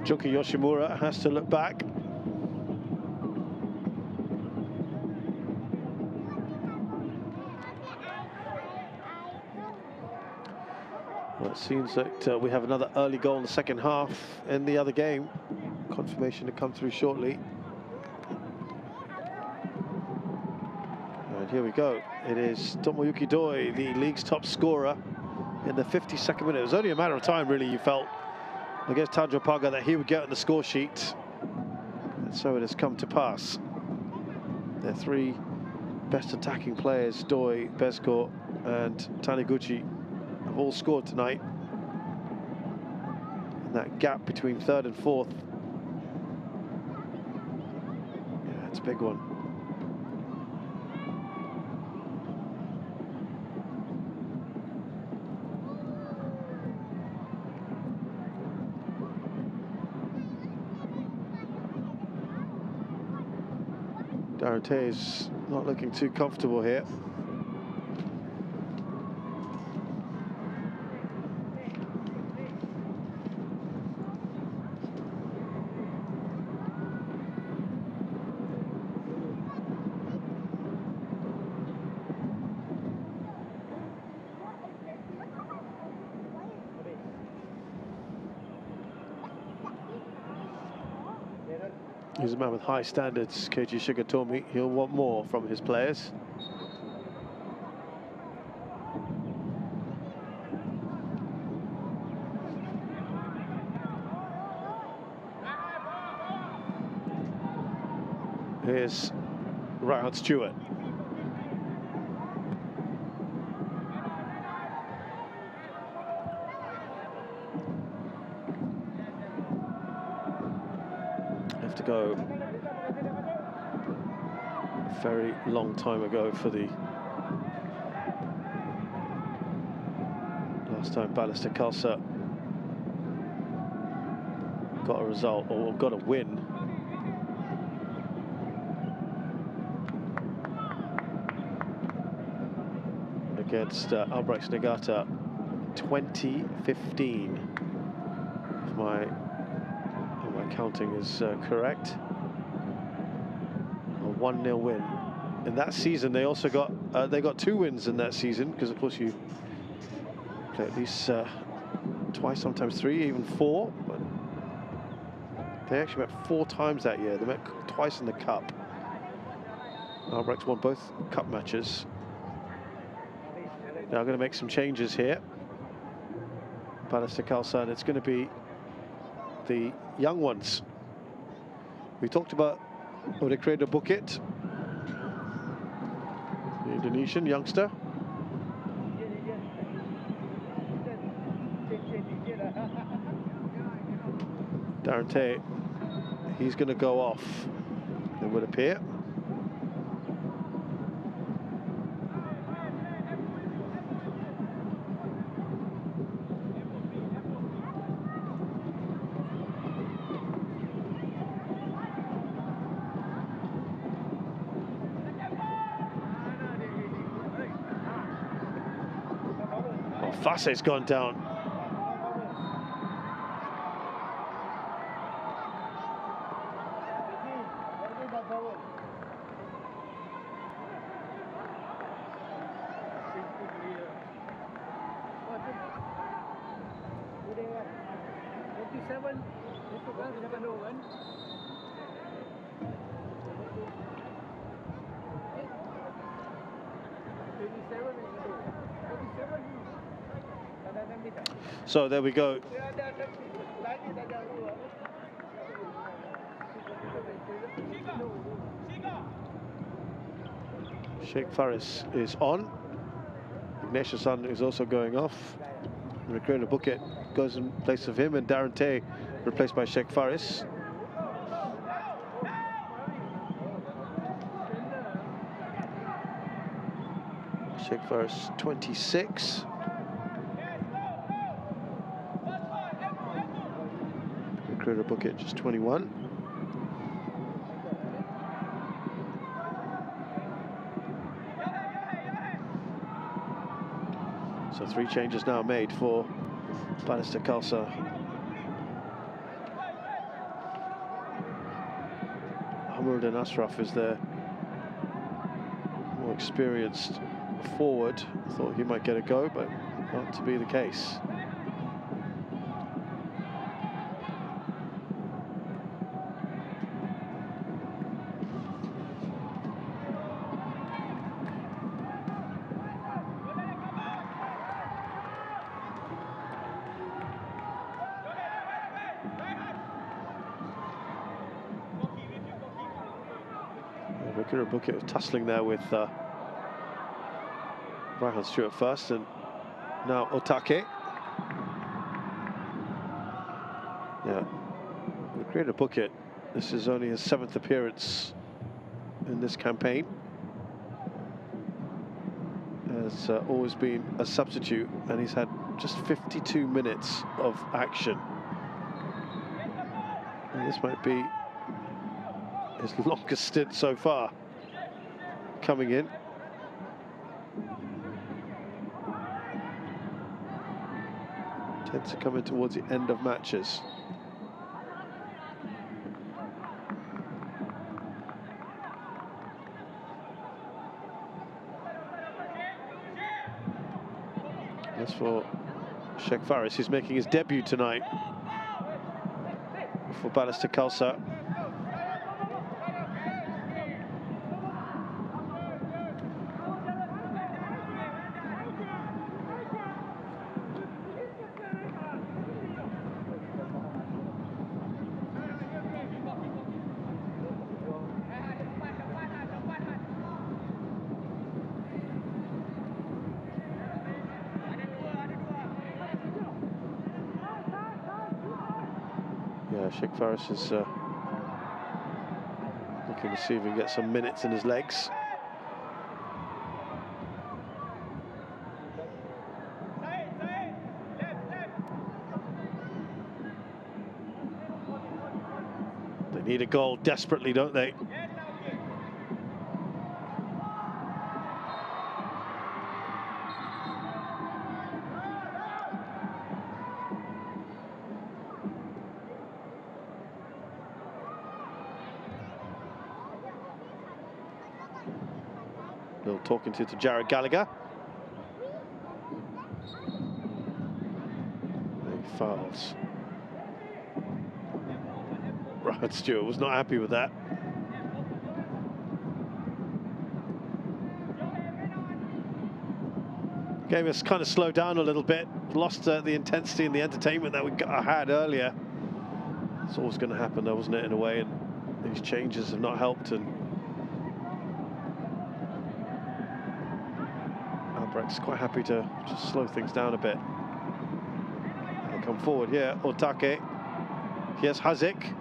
Speaker 1: Junki Yoshimura has to look back. Well, it seems that we have another early goal in the second half in the other game. Confirmation to come through shortly. And here we go. It is Tomoyuki Doi, the league's top scorer, in the 52nd minute. It was only a matter of time, really, you felt, against Tanjong Pagar, that he would get on the score sheet. And so it has come to pass. Their three best attacking players, Doi, Besko and Taniguchi, have all scored tonight. And that gap between third and fourth, yeah, it's a big one. Darante is not looking too comfortable here. He's a man with high standards, Keiji Shigatomi. He'll want more from his players. Here's Ryan Stewart. Have to go a very long time ago for the last time Balestier Khalsa got a result or got a win. Against Albirex Niigata 2015, if my counting is correct. A 1-0 win. In that season, they also got they got 2 wins in that season, because of course you play at least twice, sometimes 3, even 4. But they actually met 4 times that year. They met twice in the cup. Albirex won both cup matches. Now going to make some changes here. Balestier Khalsa, and it's going to be the young ones. We talked about Odekreda Bukit, the Indonesian youngster. Darren Tay, he's going to go off, it would appear. Oh, Fase's gone down. So there we go. Sheikh Faris is on. Ignatius Sun is also going off. Odekreda Bukit goes in place of him, and Darren Tay replaced by Sheikh Faris. Sheikh Faris 26. Odekreda Bukit just 21. So 3 changes now made for Balestier Khalsa. Hamid Ashraf is their more experienced forward. Thought he might get a go, but not to be the case. Odekreda Bukit was tussling there with Ryan Stewart first, and now Otake. Yeah, Odekreda Bukit, this is only his 7th appearance in this campaign. Has always been a substitute, and he's had just 52 minutes of action. And this might be his longest stint so far coming in. Tends to come in towards the end of matches. As for Sheikh Faris, he's making his debut tonight for Balestier Khalsa. Yeah, Sheikh Faris is looking to see if he can get some minutes in his legs. They need a goal desperately, don't they? Bill talking to Jared Gallagher. He fouls. Ryan Stewart was not happy with that. Game has kind of slowed down a little bit, lost the intensity and the entertainment that we had earlier. It's always going to happen though, wasn't it, in a way? And these changes have not helped, and Albirex quite happy to just slow things down a bit. They come forward here, Otake. Here's Hazik.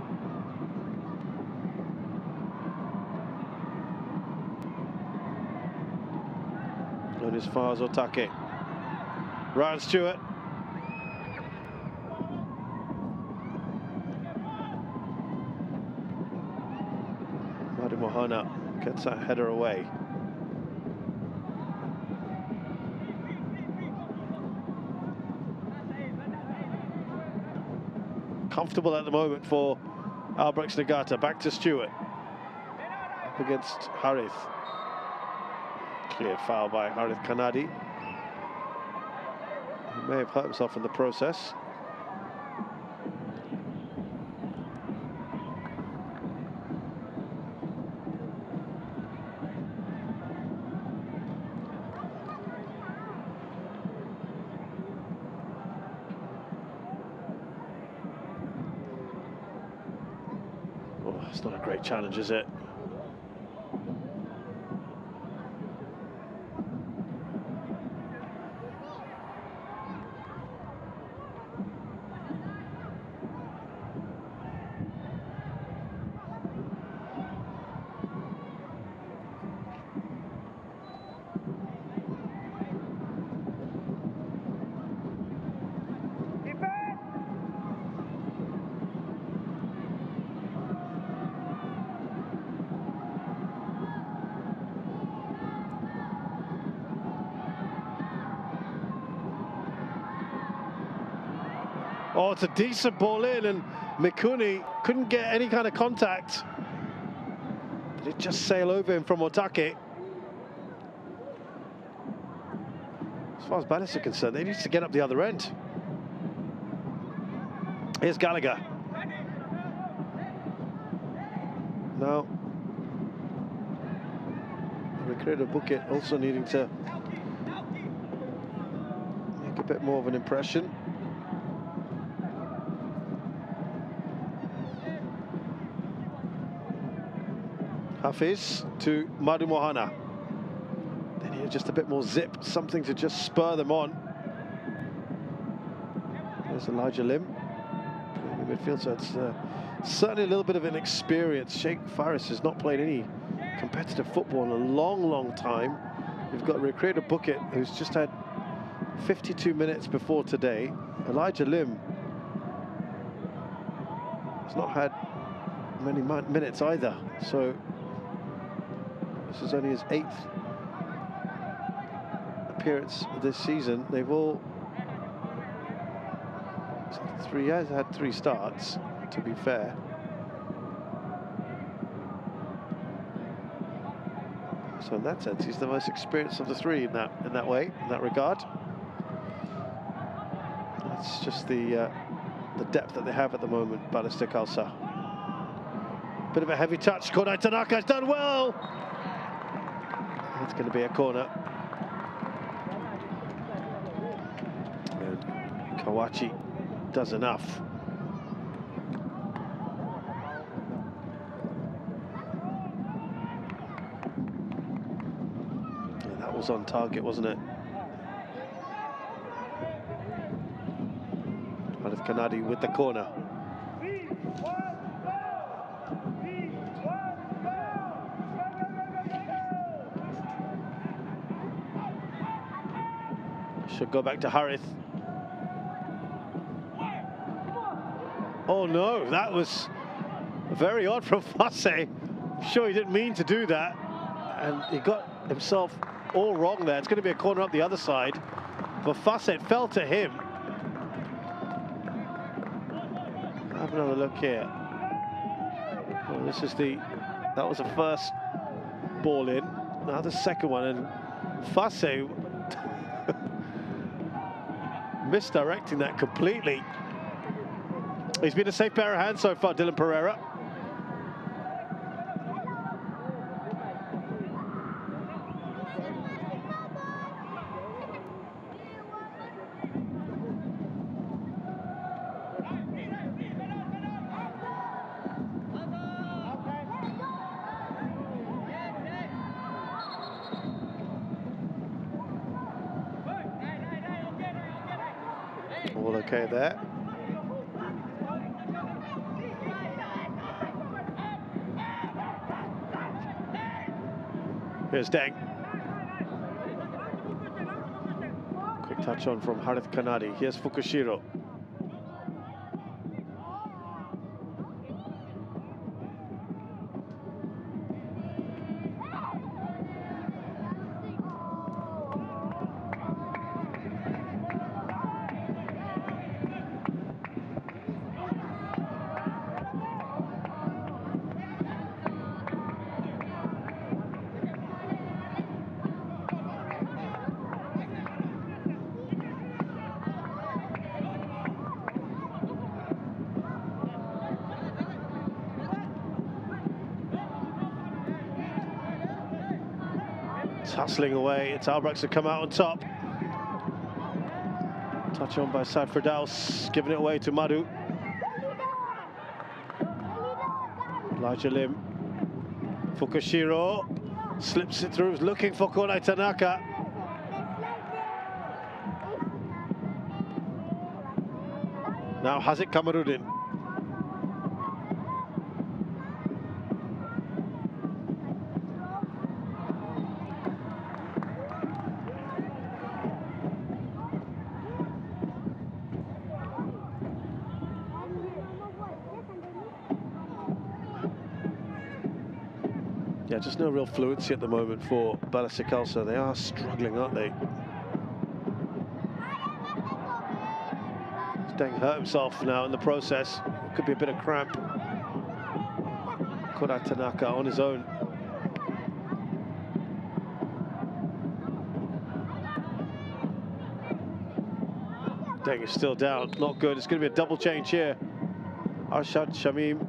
Speaker 1: And as far as Otake. Ryan Stewart. Mohana gets that header away. Comfortable at the moment for Albirex Niigata. Back to Stewart. Up against Harith. Clear foul by Harith Kanadi. He may have hurt himself in the process. It's not a great challenge, is it? Oh, it's a decent ball in, and Mikuni couldn't get any kind of contact. Did it just sail over him from Otake? As far as Balestier is concerned, they need to get up the other end. Here's Gallagher. Now, Recreator Bucket also needing to make a bit more of an impression. Hafiz to Madu Mohana. They need just a bit more zip, something to just spur them on. There's Elijah Lim in midfield, so it's certainly a little bit of an experience. Sheikh Faris has not played any competitive football in a long time. We've got Recreator Bucket, who's just had 52 minutes before today. Elijah Lim has not had many minutes either, so this is only his 8th appearance this season. They've all had 3 starts, to be fair. So in that sense, he's the most experienced of the 3 in that way, in that regard. It's just the depth that they have at the moment, Balestier Khalsa. Bit of a heavy touch. Kodai Tanaka has done well. It's going to be a corner. And Kawachi does enough. And that was on target, wasn't it? Harith Kanadi with the corner. Should go back to Harith. Oh no, that was very odd from Fasse. I'm sure he didn't mean to do that. And he got himself all wrong there. It's going to be a corner up the other side. For Fasse, it fell to him. Have another look here. Well, this is that was the first ball in. Now the second one, and Fasse misdirecting that completely. He's been a safe pair of hands so far, Dylan Pereira. okay there. Here's Deng. Quick touch on from Harith Kanadi. Here's Fukushiro. Hustling away, it's Albirex to come out on top. Touch on by Saad Firdaus, giving it away to Madu. Elijah Lim. Fukushiro slips it through, looking for Kodai Tanaka. Now Hazik Kamarudin. Yeah, just no real fluency at the moment for Balestier Khalsa. They are struggling, aren't they? Deng hurt himself now in the process. It could be a bit of cramp. Kodai Tanaka on his own. Deng is still down, not good. It's going to be a double change here. Arshad Shamim.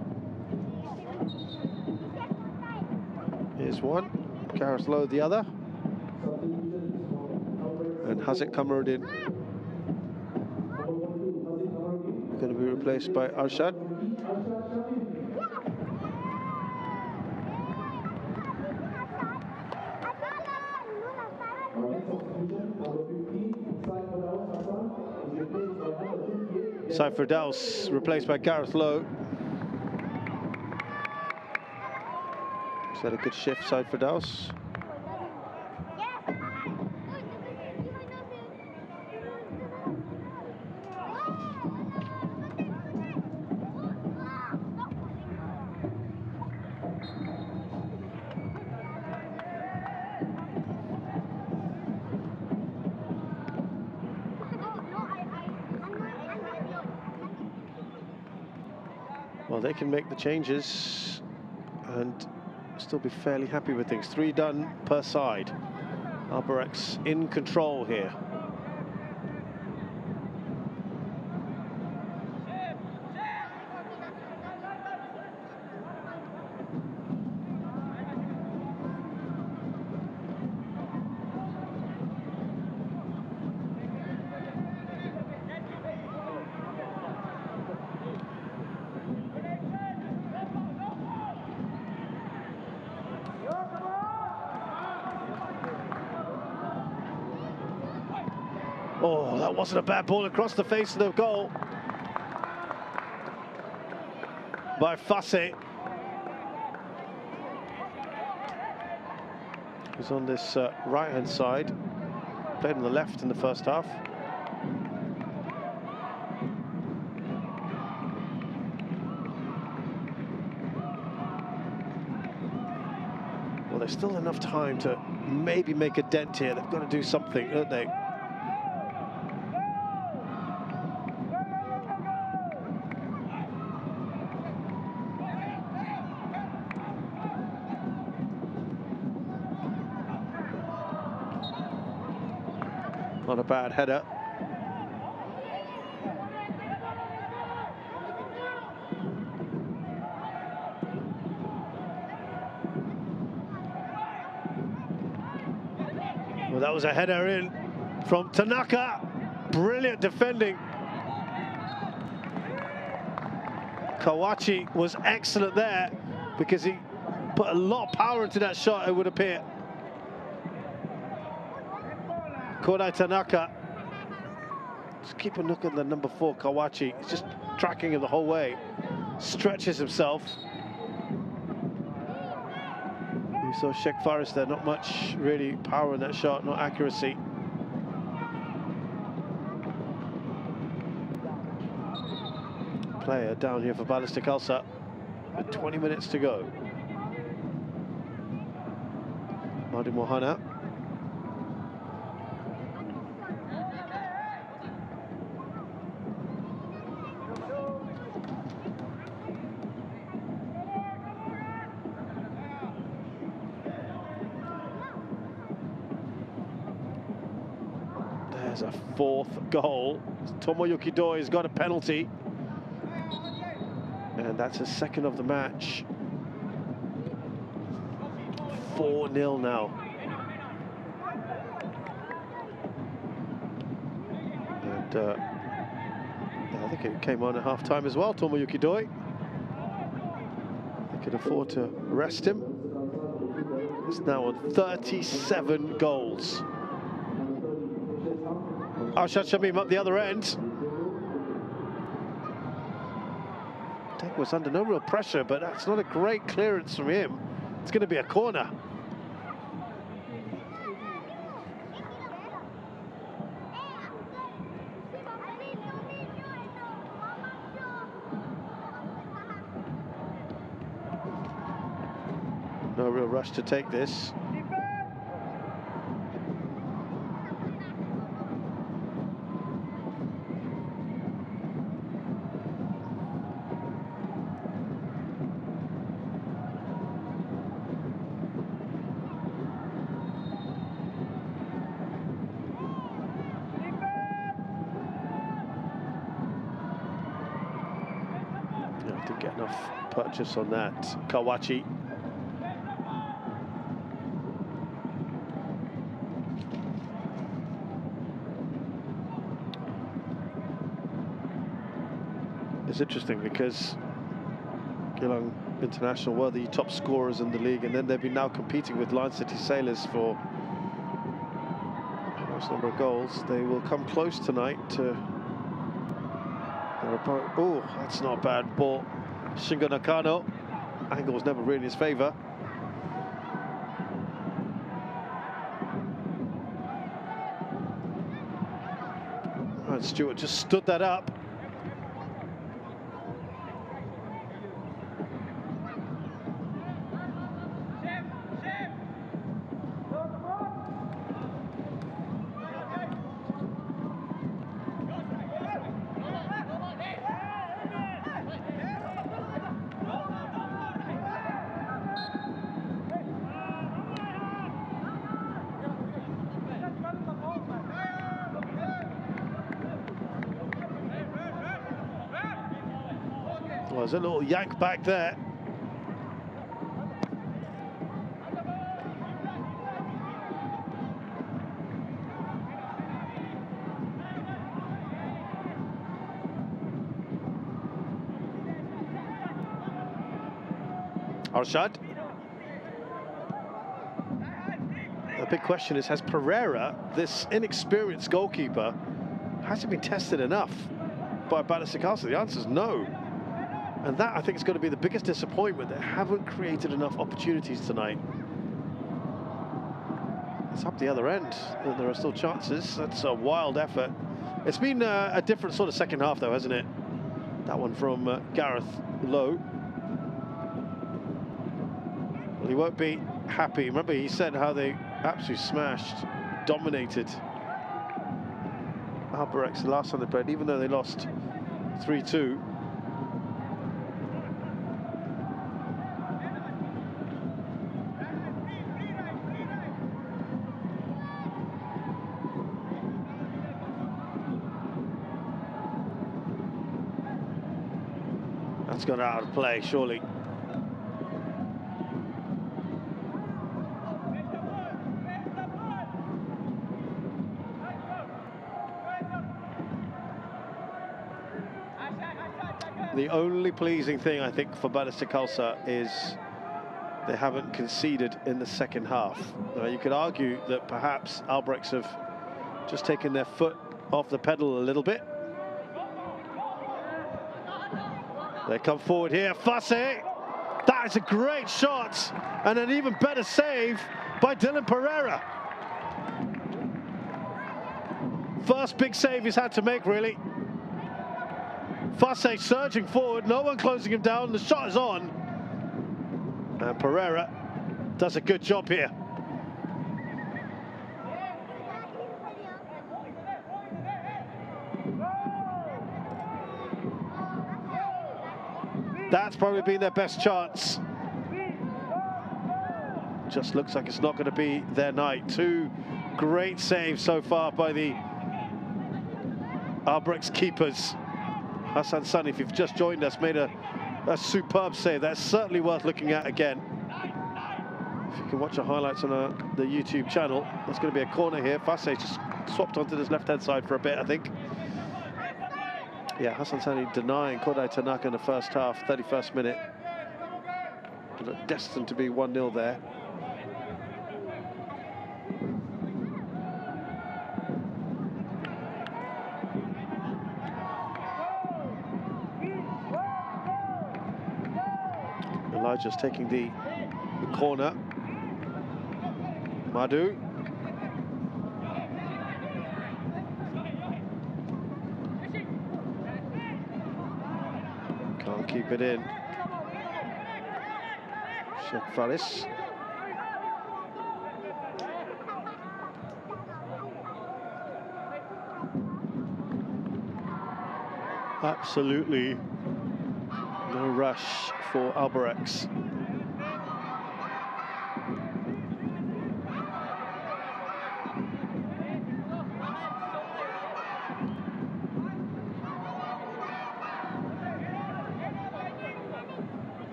Speaker 1: Here's one, Gareth Lowe the other, and Hazik Kamarudin going to be replaced by Arshad. Saad Firdaus replaced by Gareth Lowe. Is that a good shift, Saad Firdaus? Well, they can make the changes and still be fairly happy with things. 3 done per side. Albirex in control here. Oh, that wasn't a bad ball across the face of the goal by Fasse. He's on this right-hand side, played on the left in the first half. Well, there's still enough time to maybe make a dent here. They've got to do something, don't they? Not a bad header. Well, that was a header in from Tanaka. Brilliant defending. Kawachi was excellent there because he put a lot of power into that shot, it would appear. Kodai Tanaka Just keep a look at the number 4, Kawachi. He's just tracking him the whole way. Stretches himself. You saw Sheikh Faris there, not much really power in that shot, not accuracy. Player down here for Balestier Khalsa with 20 minutes to go. Madi Mohana. There's a 4th goal. Tomoyuki Doi's got a penalty. And that's his 2nd of the match. 4-0 now. And yeah, I think it came on at half-time as well, Tomoyuki Doi. They could afford to rest him. He's now on 37 goals. Arshad Shamim up the other end. Deng was under no real pressure, but that's not a great clearance from him. It's going to be a corner. No real rush to take this. Didn't get enough purchase on that. Kawachi. It's interesting because Geelong International were the top scorers in the league, and then they've been now competing with Lion City Sailors for the most number of goals. They will come close tonight to their opponent. Oh, that's not a bad ball. Shingo Nakano. Angle was never really in his favour. And Stewart just stood that up. Well, there's a little yank back there. Arshad. The big question is, has Pereira, this inexperienced goalkeeper, has he been tested enough by Balestier Khalsa? The answer is no. And that, I think, is going to be the biggest disappointment. They haven't created enough opportunities tonight. It's up the other end, and there are still chances. That's a wild effort. It's been a different sort of second half, though, hasn't it? That one from Gareth Lowe. Well, he won't be happy. Remember, he said how they absolutely smashed, dominated Albirex the last time they played, even though they lost 3-2. That's gone out of play, surely. The only pleasing thing, I think, for Balestier Khalsa is they haven't conceded in the second half. Now, you could argue that perhaps Albirex have just taken their foot off the pedal a little bit. They come forward here, Fussy. That is a great shot, and an even better save by Dylan Pereira. First big save he's had to make, really. Fussy surging forward, no one closing him down, the shot is on. And Pereira does a good job here. That's probably been their best chance. Just looks like it's not going to be their night. Two great saves so far by the Albirex keepers. Hassan Sani, if you've just joined us, made a superb save. That's certainly worth looking at again. If you can watch the highlights on the YouTube channel, there's going to be a corner here. Fasse just swapped onto this left-hand side for a bit, I think. Yeah, Hassan Sani denying Kodai Tanaka in the first half, 31st minute. Destined to be 1-0 there. Elijah's taking the corner. Madhu. Can't keep it in. Sheikh Faris. Absolutely no rush for Albirex.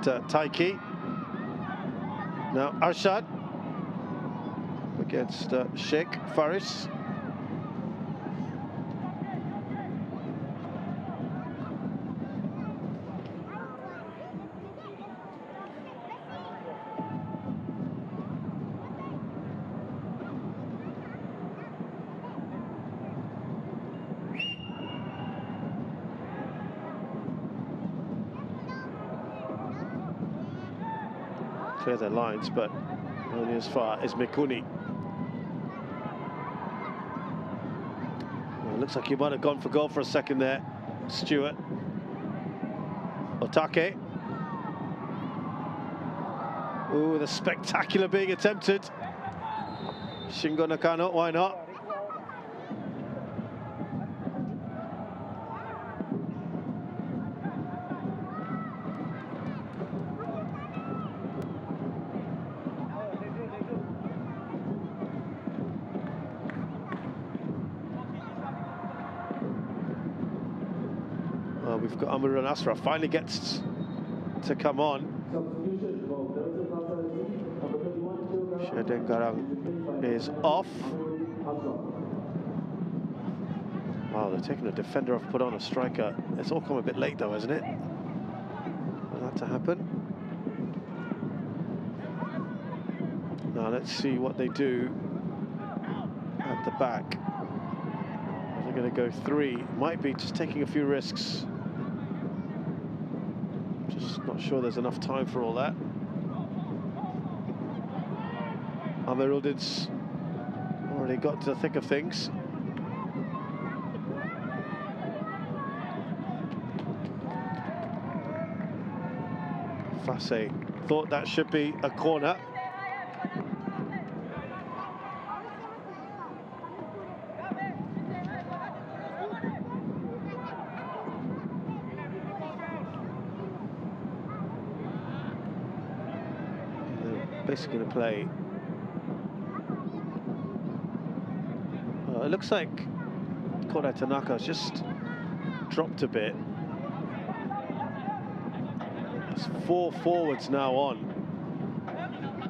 Speaker 1: Taiki. Now Arshad against Sheikh Faris. Clear their lines, but only as far as Mikuni. Well, it looks like he might have gone for goal for a second there, Stewart. Otake. Ooh, the spectacular being attempted. Shingo Nakano, why not? We've got Amir and Ashraf finally gets to come on. Sheden Garang is off. Wow, they're taking a defender off, put on a striker. It's all come a bit late though, isn't it? For that to happen. Now let's see what they do at the back. They're going to go three. Might be just taking a few risks. Just not sure there's enough time for all that. Amiruddin's already got to the thick of things. Fasse thought that should be a corner. Basically going to play. It looks like Kodai Tanaka has just dropped a bit. There's four forwards now on.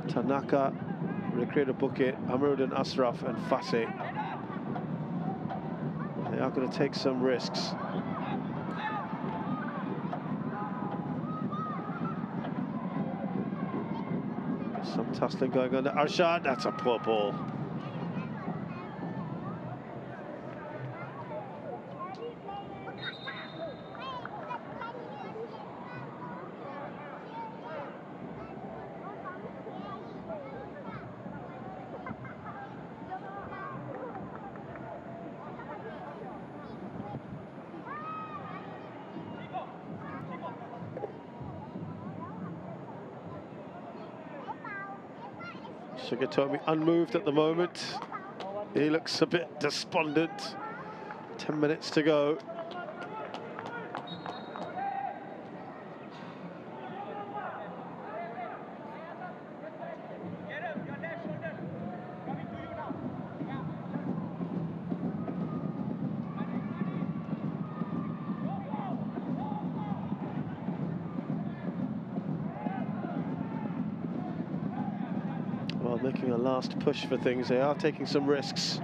Speaker 1: Tanaka, Recreator Bukit, Amiruddin Ashraf and Fasse. They are going to take some risks. Some tussling going on there. Arshad, that's a poor ball. Shigatomi unmoved at the moment. He looks a bit despondent. 10 minutes to go. Well, making a last push for things. They are taking some risks.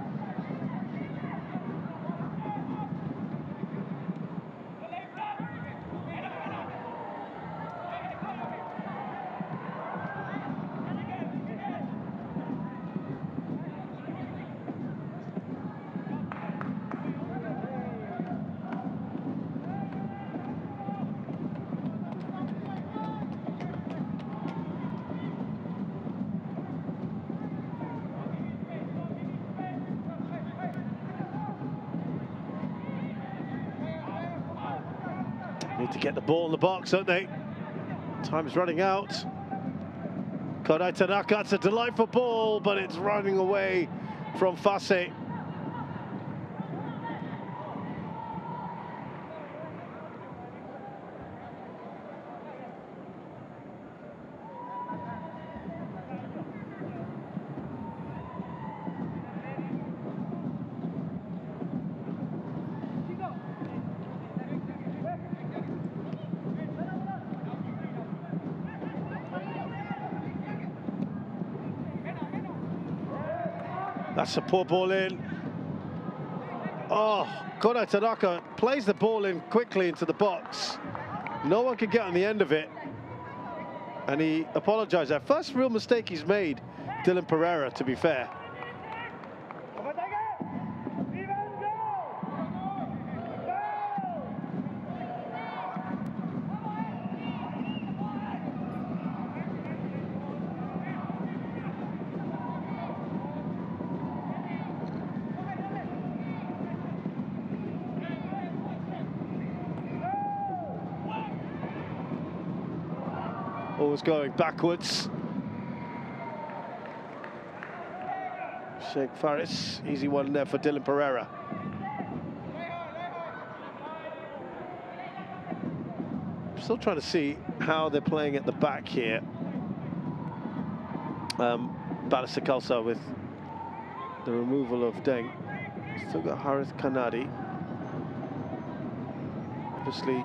Speaker 1: Need to get the ball in the box, don't they? Time's running out. Kodai Tanaka, it's a delightful ball, but it's running away from Fase. That's a poor ball in. Oh, Kodai Tanaka plays the ball in quickly into the box. No one could get on the end of it. And he apologized. That first real mistake he's made, Dylan Pereira, to be fair. Always going backwards. Sheikh Faris, easy one there for Dylan Pereira. Still trying to see how they're playing at the back here. Balestier Khalsa with the removal of Deng. Still got Harith Kanadi. Obviously,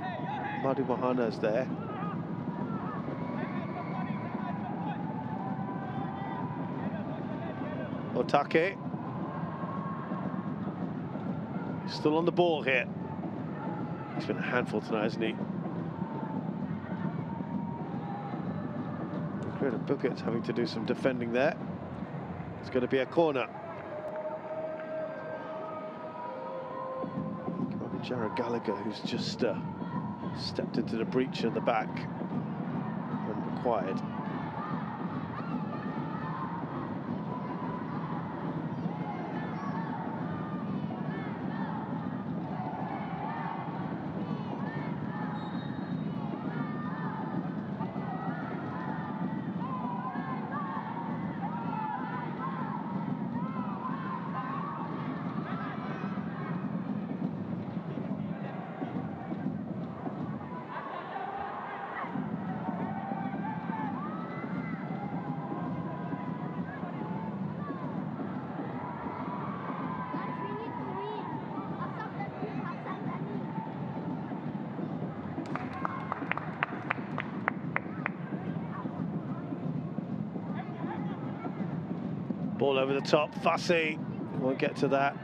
Speaker 1: Madu Mohana's there. Otake. Still on the ball here. He's been a handful tonight, hasn't he? Creator Bucket's having to do some defending there. It's going to be a corner. Might be Jared Gallagher, who's just stepped into the breach in the back when required. Ball over the top, Fassi, won't get to that.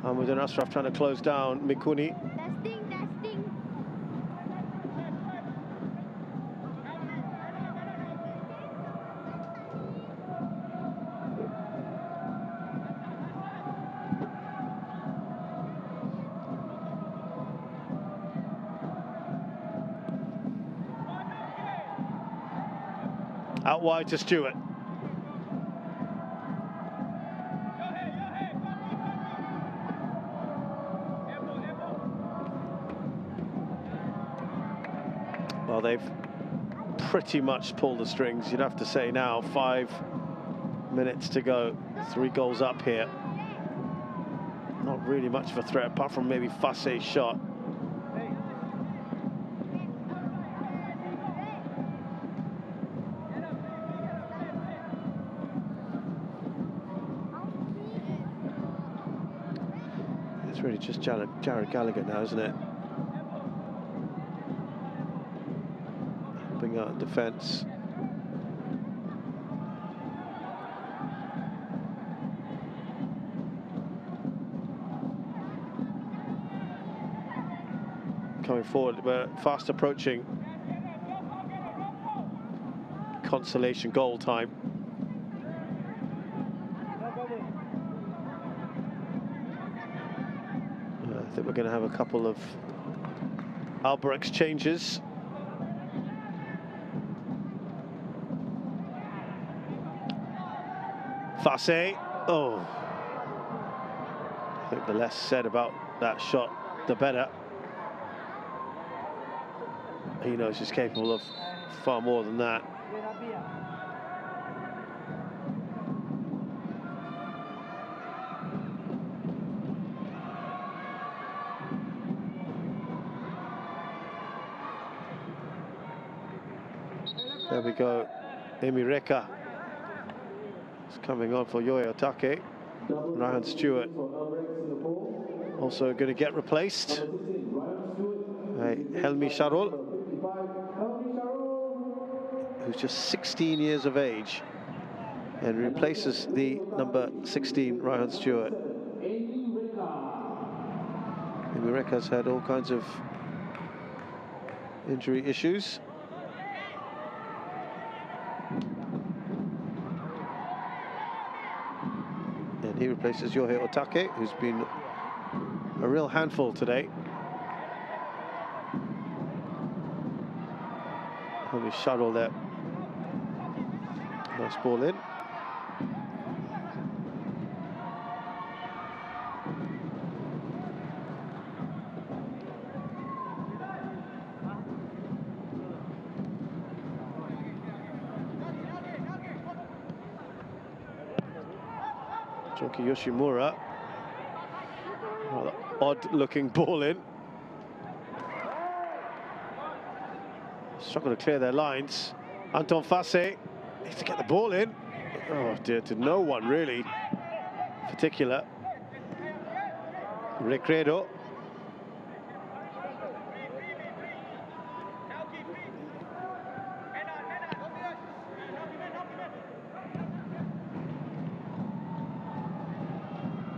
Speaker 1: And with Ashraf trying to close down Mikuni.
Speaker 5: Testing.
Speaker 1: Out wide to Stewart. Well, they've pretty much pulled the strings, you'd have to say now. 5 minutes to go. 3 goals up here. Not really much of a threat apart from maybe Fasse's shot. It's really just Jared Gallagher now, isn't it? Helping out in defence. Coming forward, we're fast approaching consolation goal time. I think we're going to have a couple of Albirex changes. Fasse. Oh. I think the less said about that shot, the better. He knows he's capable of far more than that. There we go. Emi Reka is coming on for Yoyo Take. Ryan Stewart also going to get replaced. Helmi Sharol, who's just 16 years of age and replaces the number 16 Ryan Stewart. Emi Reka's had all kinds of injury issues. And he replaces Yohei Otake, who's been a real handful today. Let me shuttle there. Nice ball in. Joki Yoshimura. Rather odd-looking ball in. Struggle to clear their lines. Anton Fasse needs to get the ball in. Oh dear, to no one really particular. Recredo.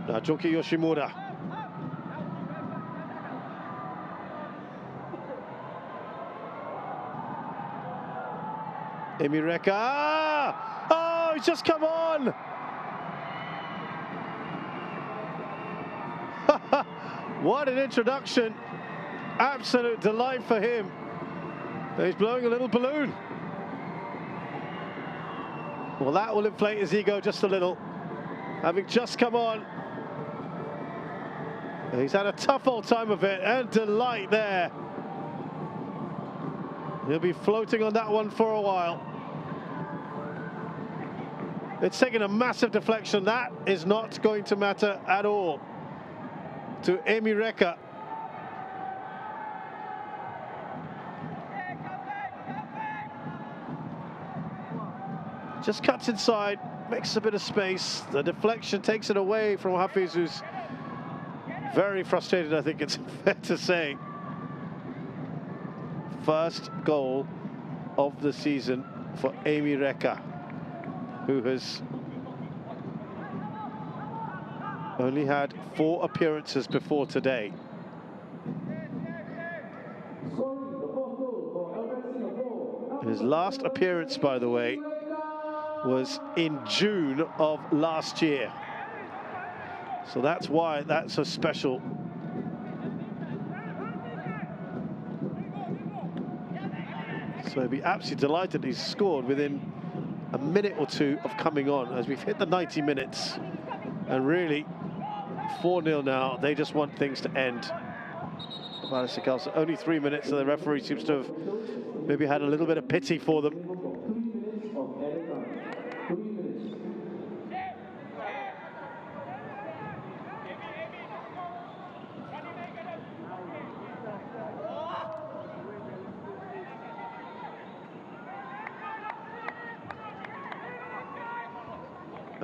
Speaker 1: Now Joki Yoshimura. Emi Reka. Oh, he's just come on. What an introduction. Absolute delight for him. He's blowing a little balloon. Well, that will inflate his ego just a little. Having just come on. He's had a tough old time of it, and delight there. He'll be floating on that one for a while. It's taken a massive deflection. That is not going to matter at all to Emi Reka. Just cuts inside, makes a bit of space. The deflection takes it away from Hafiz, who's very frustrated, I think it's fair to say. First goal of the season for Emi Reka, who has only had 4 appearances before today. His last appearance, by the way, was in June of last year. So that's why that's so special. So he'll be absolutely delighted he's scored within a minute or two of coming on, as we've hit the 90 minutes. And really, 4-0 now. They just want things to end. Balestier Khalsa, only 3 minutes, so the referee seems to have maybe had a little bit of pity for them.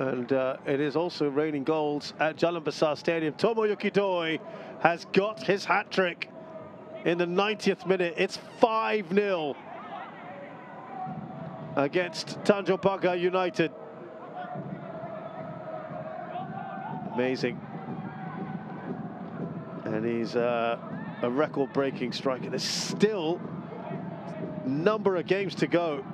Speaker 1: And it is also raining goals at Jalan Stadium. Tomoyuki Doi has got his hat trick in the 90th minute. It's 5-0 against Tanjung Pagar United. Amazing. And he's a record-breaking striker. There's still a number of games to go.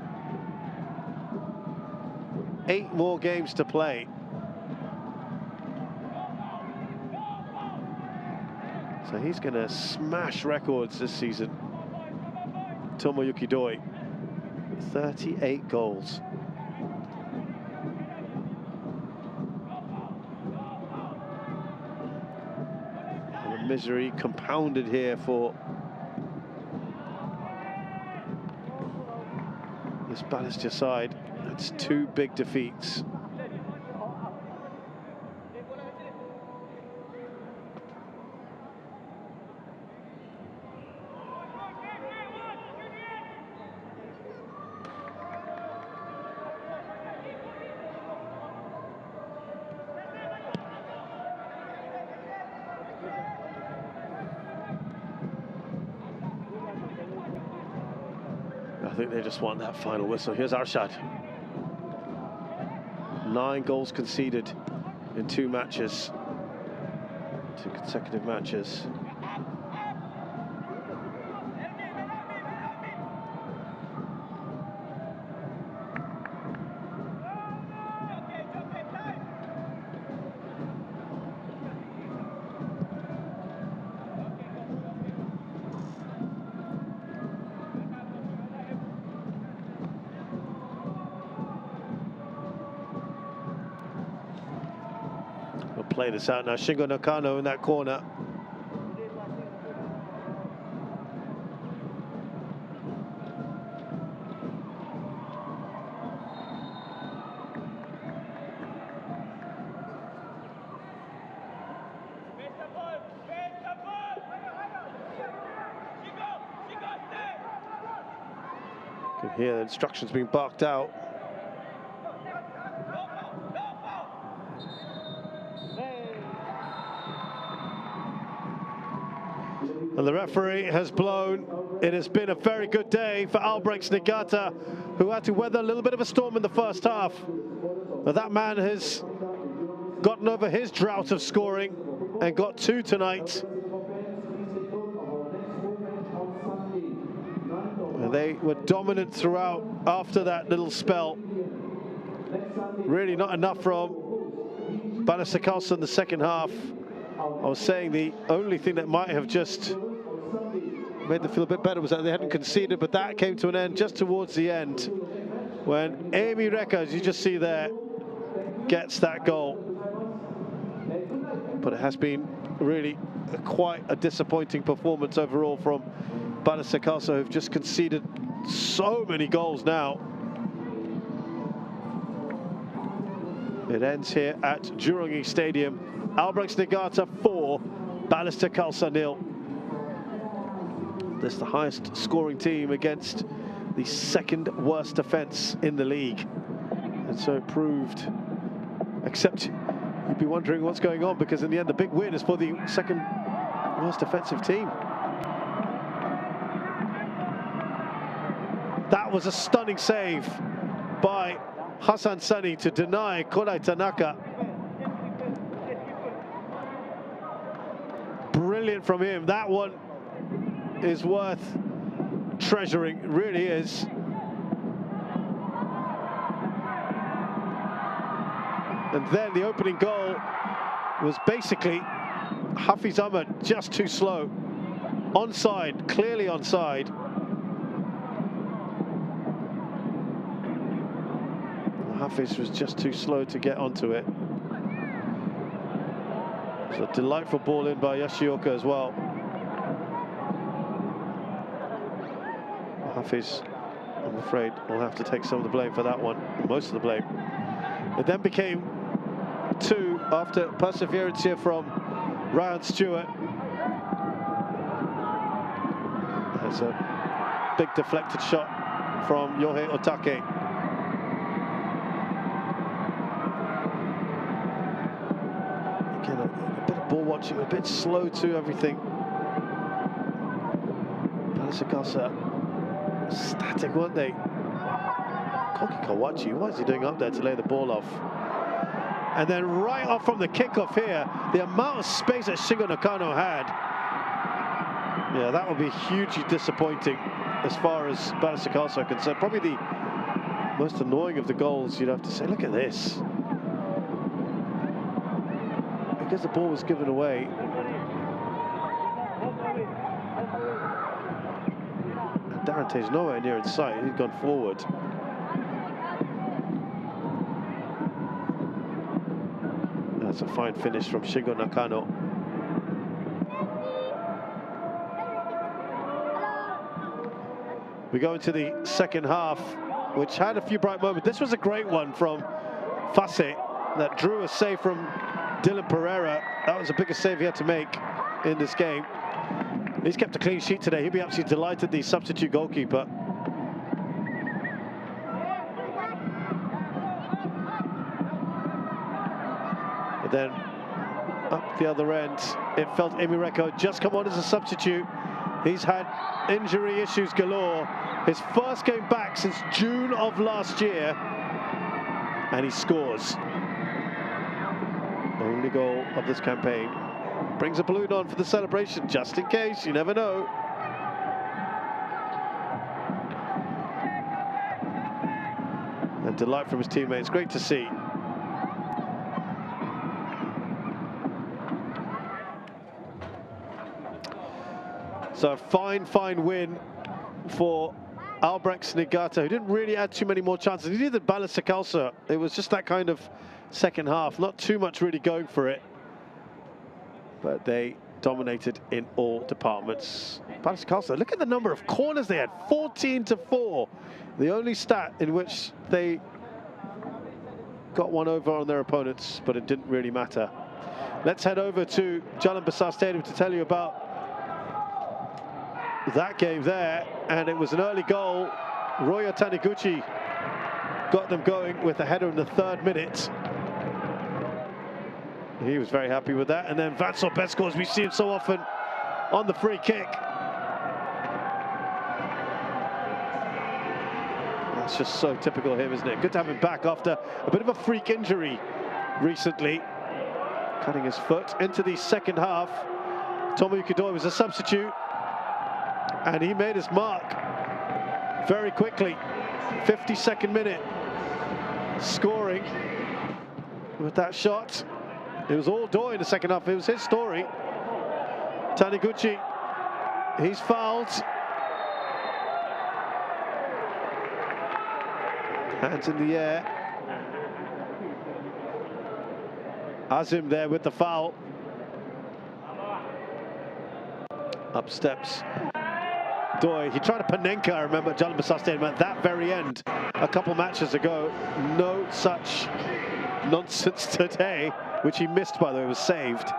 Speaker 1: 8 more games to play. So he's going to smash records this season. Tomoyuki Doi, 38 goals. And the misery compounded here for this Balestier side. It's 2 big defeats. I think they just want that final whistle. Here's Arshad. 9 goals conceded in 2 matches, 2 consecutive matches. We'll play this out now. Shingo Nakano in that corner. You can hear the instructions being barked out. And the referee has blown. It has been a very good day for Albirex Niigata, who had to weather a little bit of a storm in the first half. But that man has gotten over his drought of scoring and got 2 tonight. And they were dominant throughout after that little spell. Really not enough from Balestier Khalsa in the second half. I was saying the only thing that might have just made them feel a bit better was that they hadn't conceded, but that came to an end just towards the end when Amy Reka, as you just see there, gets that goal. But it has been really quite a disappointing performance overall from Balestier Khalsa, who've just conceded so many goals now. It ends here at Jurong Stadium. Albirex Niigata 4, Balestier Khalsa 0. This is the highest scoring team against the 2nd worst defence in the league. And so it proved, except you'd be wondering what's going on, because in the end the big win is for the 2nd worst defensive team. That was a stunning save by Hassan Sani to deny Kodai Tanaka. Brilliant from him. That one is worth treasuring, it really is. And then the opening goal was basically Hafiz Ahmed just too slow. Onside, clearly onside. Hafiz was just too slow to get onto it. It's a delightful ball in by Yoshioka as well. Hafiz, I'm afraid, will have to take some of the blame for that one, most of the blame. It then became 2 after perseverance here from Ryan Stewart. There's a big deflected shot from Yohei Otake. Kawachi, a bit slow to everything. Balestier Khalsa, static, weren't they? Koki Kawachi, what is he doing up there to lay the ball off? And then right off from the kickoff here, the amount of space that Shingo Nakano had. Yeah, that would be hugely disappointing as far as Balestier Khalsa are concerned. Probably the most annoying of the goals, you'd have to say. Look at this. Because the ball was given away. And Darante's nowhere near in sight. He'd gone forward. That's a fine finish from Shingo Nakano. We go into the second half, which had a few bright moments. This was a great one from Fase that drew a save from Dylan Pereira. That was the biggest save he had to make in this game. He's kept a clean sheet today. He'll be absolutely delighted, the substitute goalkeeper. But then up the other end, it felt Emireko just come on as a substitute. He's had injury issues galore. His first game back since June of last year, and he scores. Only goal of this campaign. Brings a balloon on for the celebration, just in case, you never know. And delight from his teammates, great to see. So fine win for Albirex Niigata, who didn't really add too many more chances. Neither did Balestier Khalsa. It was just that kind of second half, not too much really going for it. But they dominated in all departments. Balestier Khalsa, look at the number of corners they had, 14-4. The only stat in which they got one over on their opponents, but it didn't really matter. Let's head over to Jalan Besar Stadium to tell you about that game there, and it was an early goal. Roya Taniguchi got them going with a header in the 3rd minute. He was very happy with that. And then Vincent Besco, as we see him so often, on the free kick. That's just so typical of him, isn't it? Good to have him back after a bit of a freak injury recently. Cutting his foot into the second half. Tomoyuki Doi was a substitute, and he made his mark very quickly. 52nd minute, scoring with that shot. It was all Doi in the second half. It was his story. Taniguchi, he's fouled. Hands in the air. Azim there with the foul. Up steps Doi. He tried a Panenka, I remember, at Jalan Besar Stadium at that very end a couple matches ago. No such nonsense today, which he missed, by the way, was saved.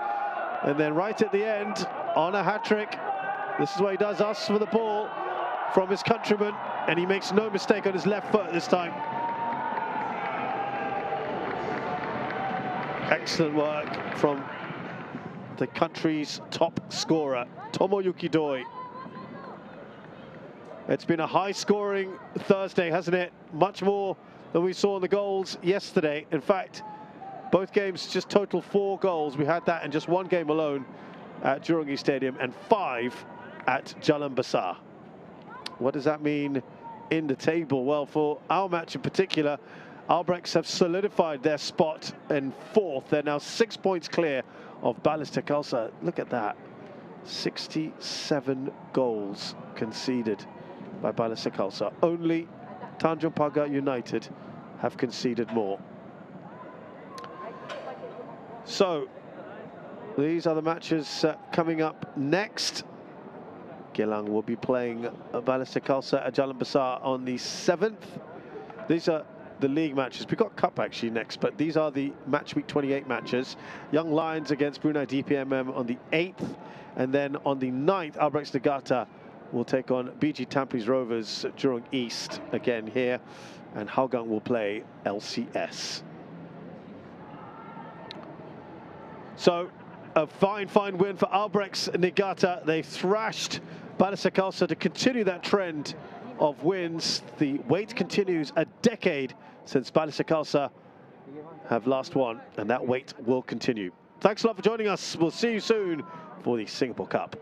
Speaker 1: And then right at the end, on a hat-trick, this is what he does, asks for the ball from his countryman, and he makes no mistake on his left foot this time. Excellent work from the country's top scorer, Tomoyuki Doi. It's been a high-scoring Thursday, hasn't it? Much more than we saw in the goals yesterday. In fact, both games just total 4 goals. We had that in just one game alone at Jurong Stadium and 5 at Jalan Besar. What does that mean in the table? Well, for our match in particular, Albirex have solidified their spot in 4th. They're now 6 points clear of Balestier Khalsa. Look at that. 67 goals conceded by Balestier Khalsa. Only Tanjung Pagar United have conceded more. So, these are the matches coming up next. Gelang will be playing Balestier Khalsa at Jalan Besar on the 7th. These are the league matches. We've got Cup actually next, but these are the match week 28 matches. Young Lions against Brunei DPMM on the 8th, and then on the 9th, Albirex Niigata will take on BG Tampines Rovers at Jurong East again here, and Hougang will play LCS. So A fine win for Albirex Niigata. They thrashed Balestier Khalsa to continue that trend of wins. The wait continues, a decade since Balestier Khalsa have last won, and that wait will continue. Thanks a lot for joining us. We'll see you soon for the Singapore Cup.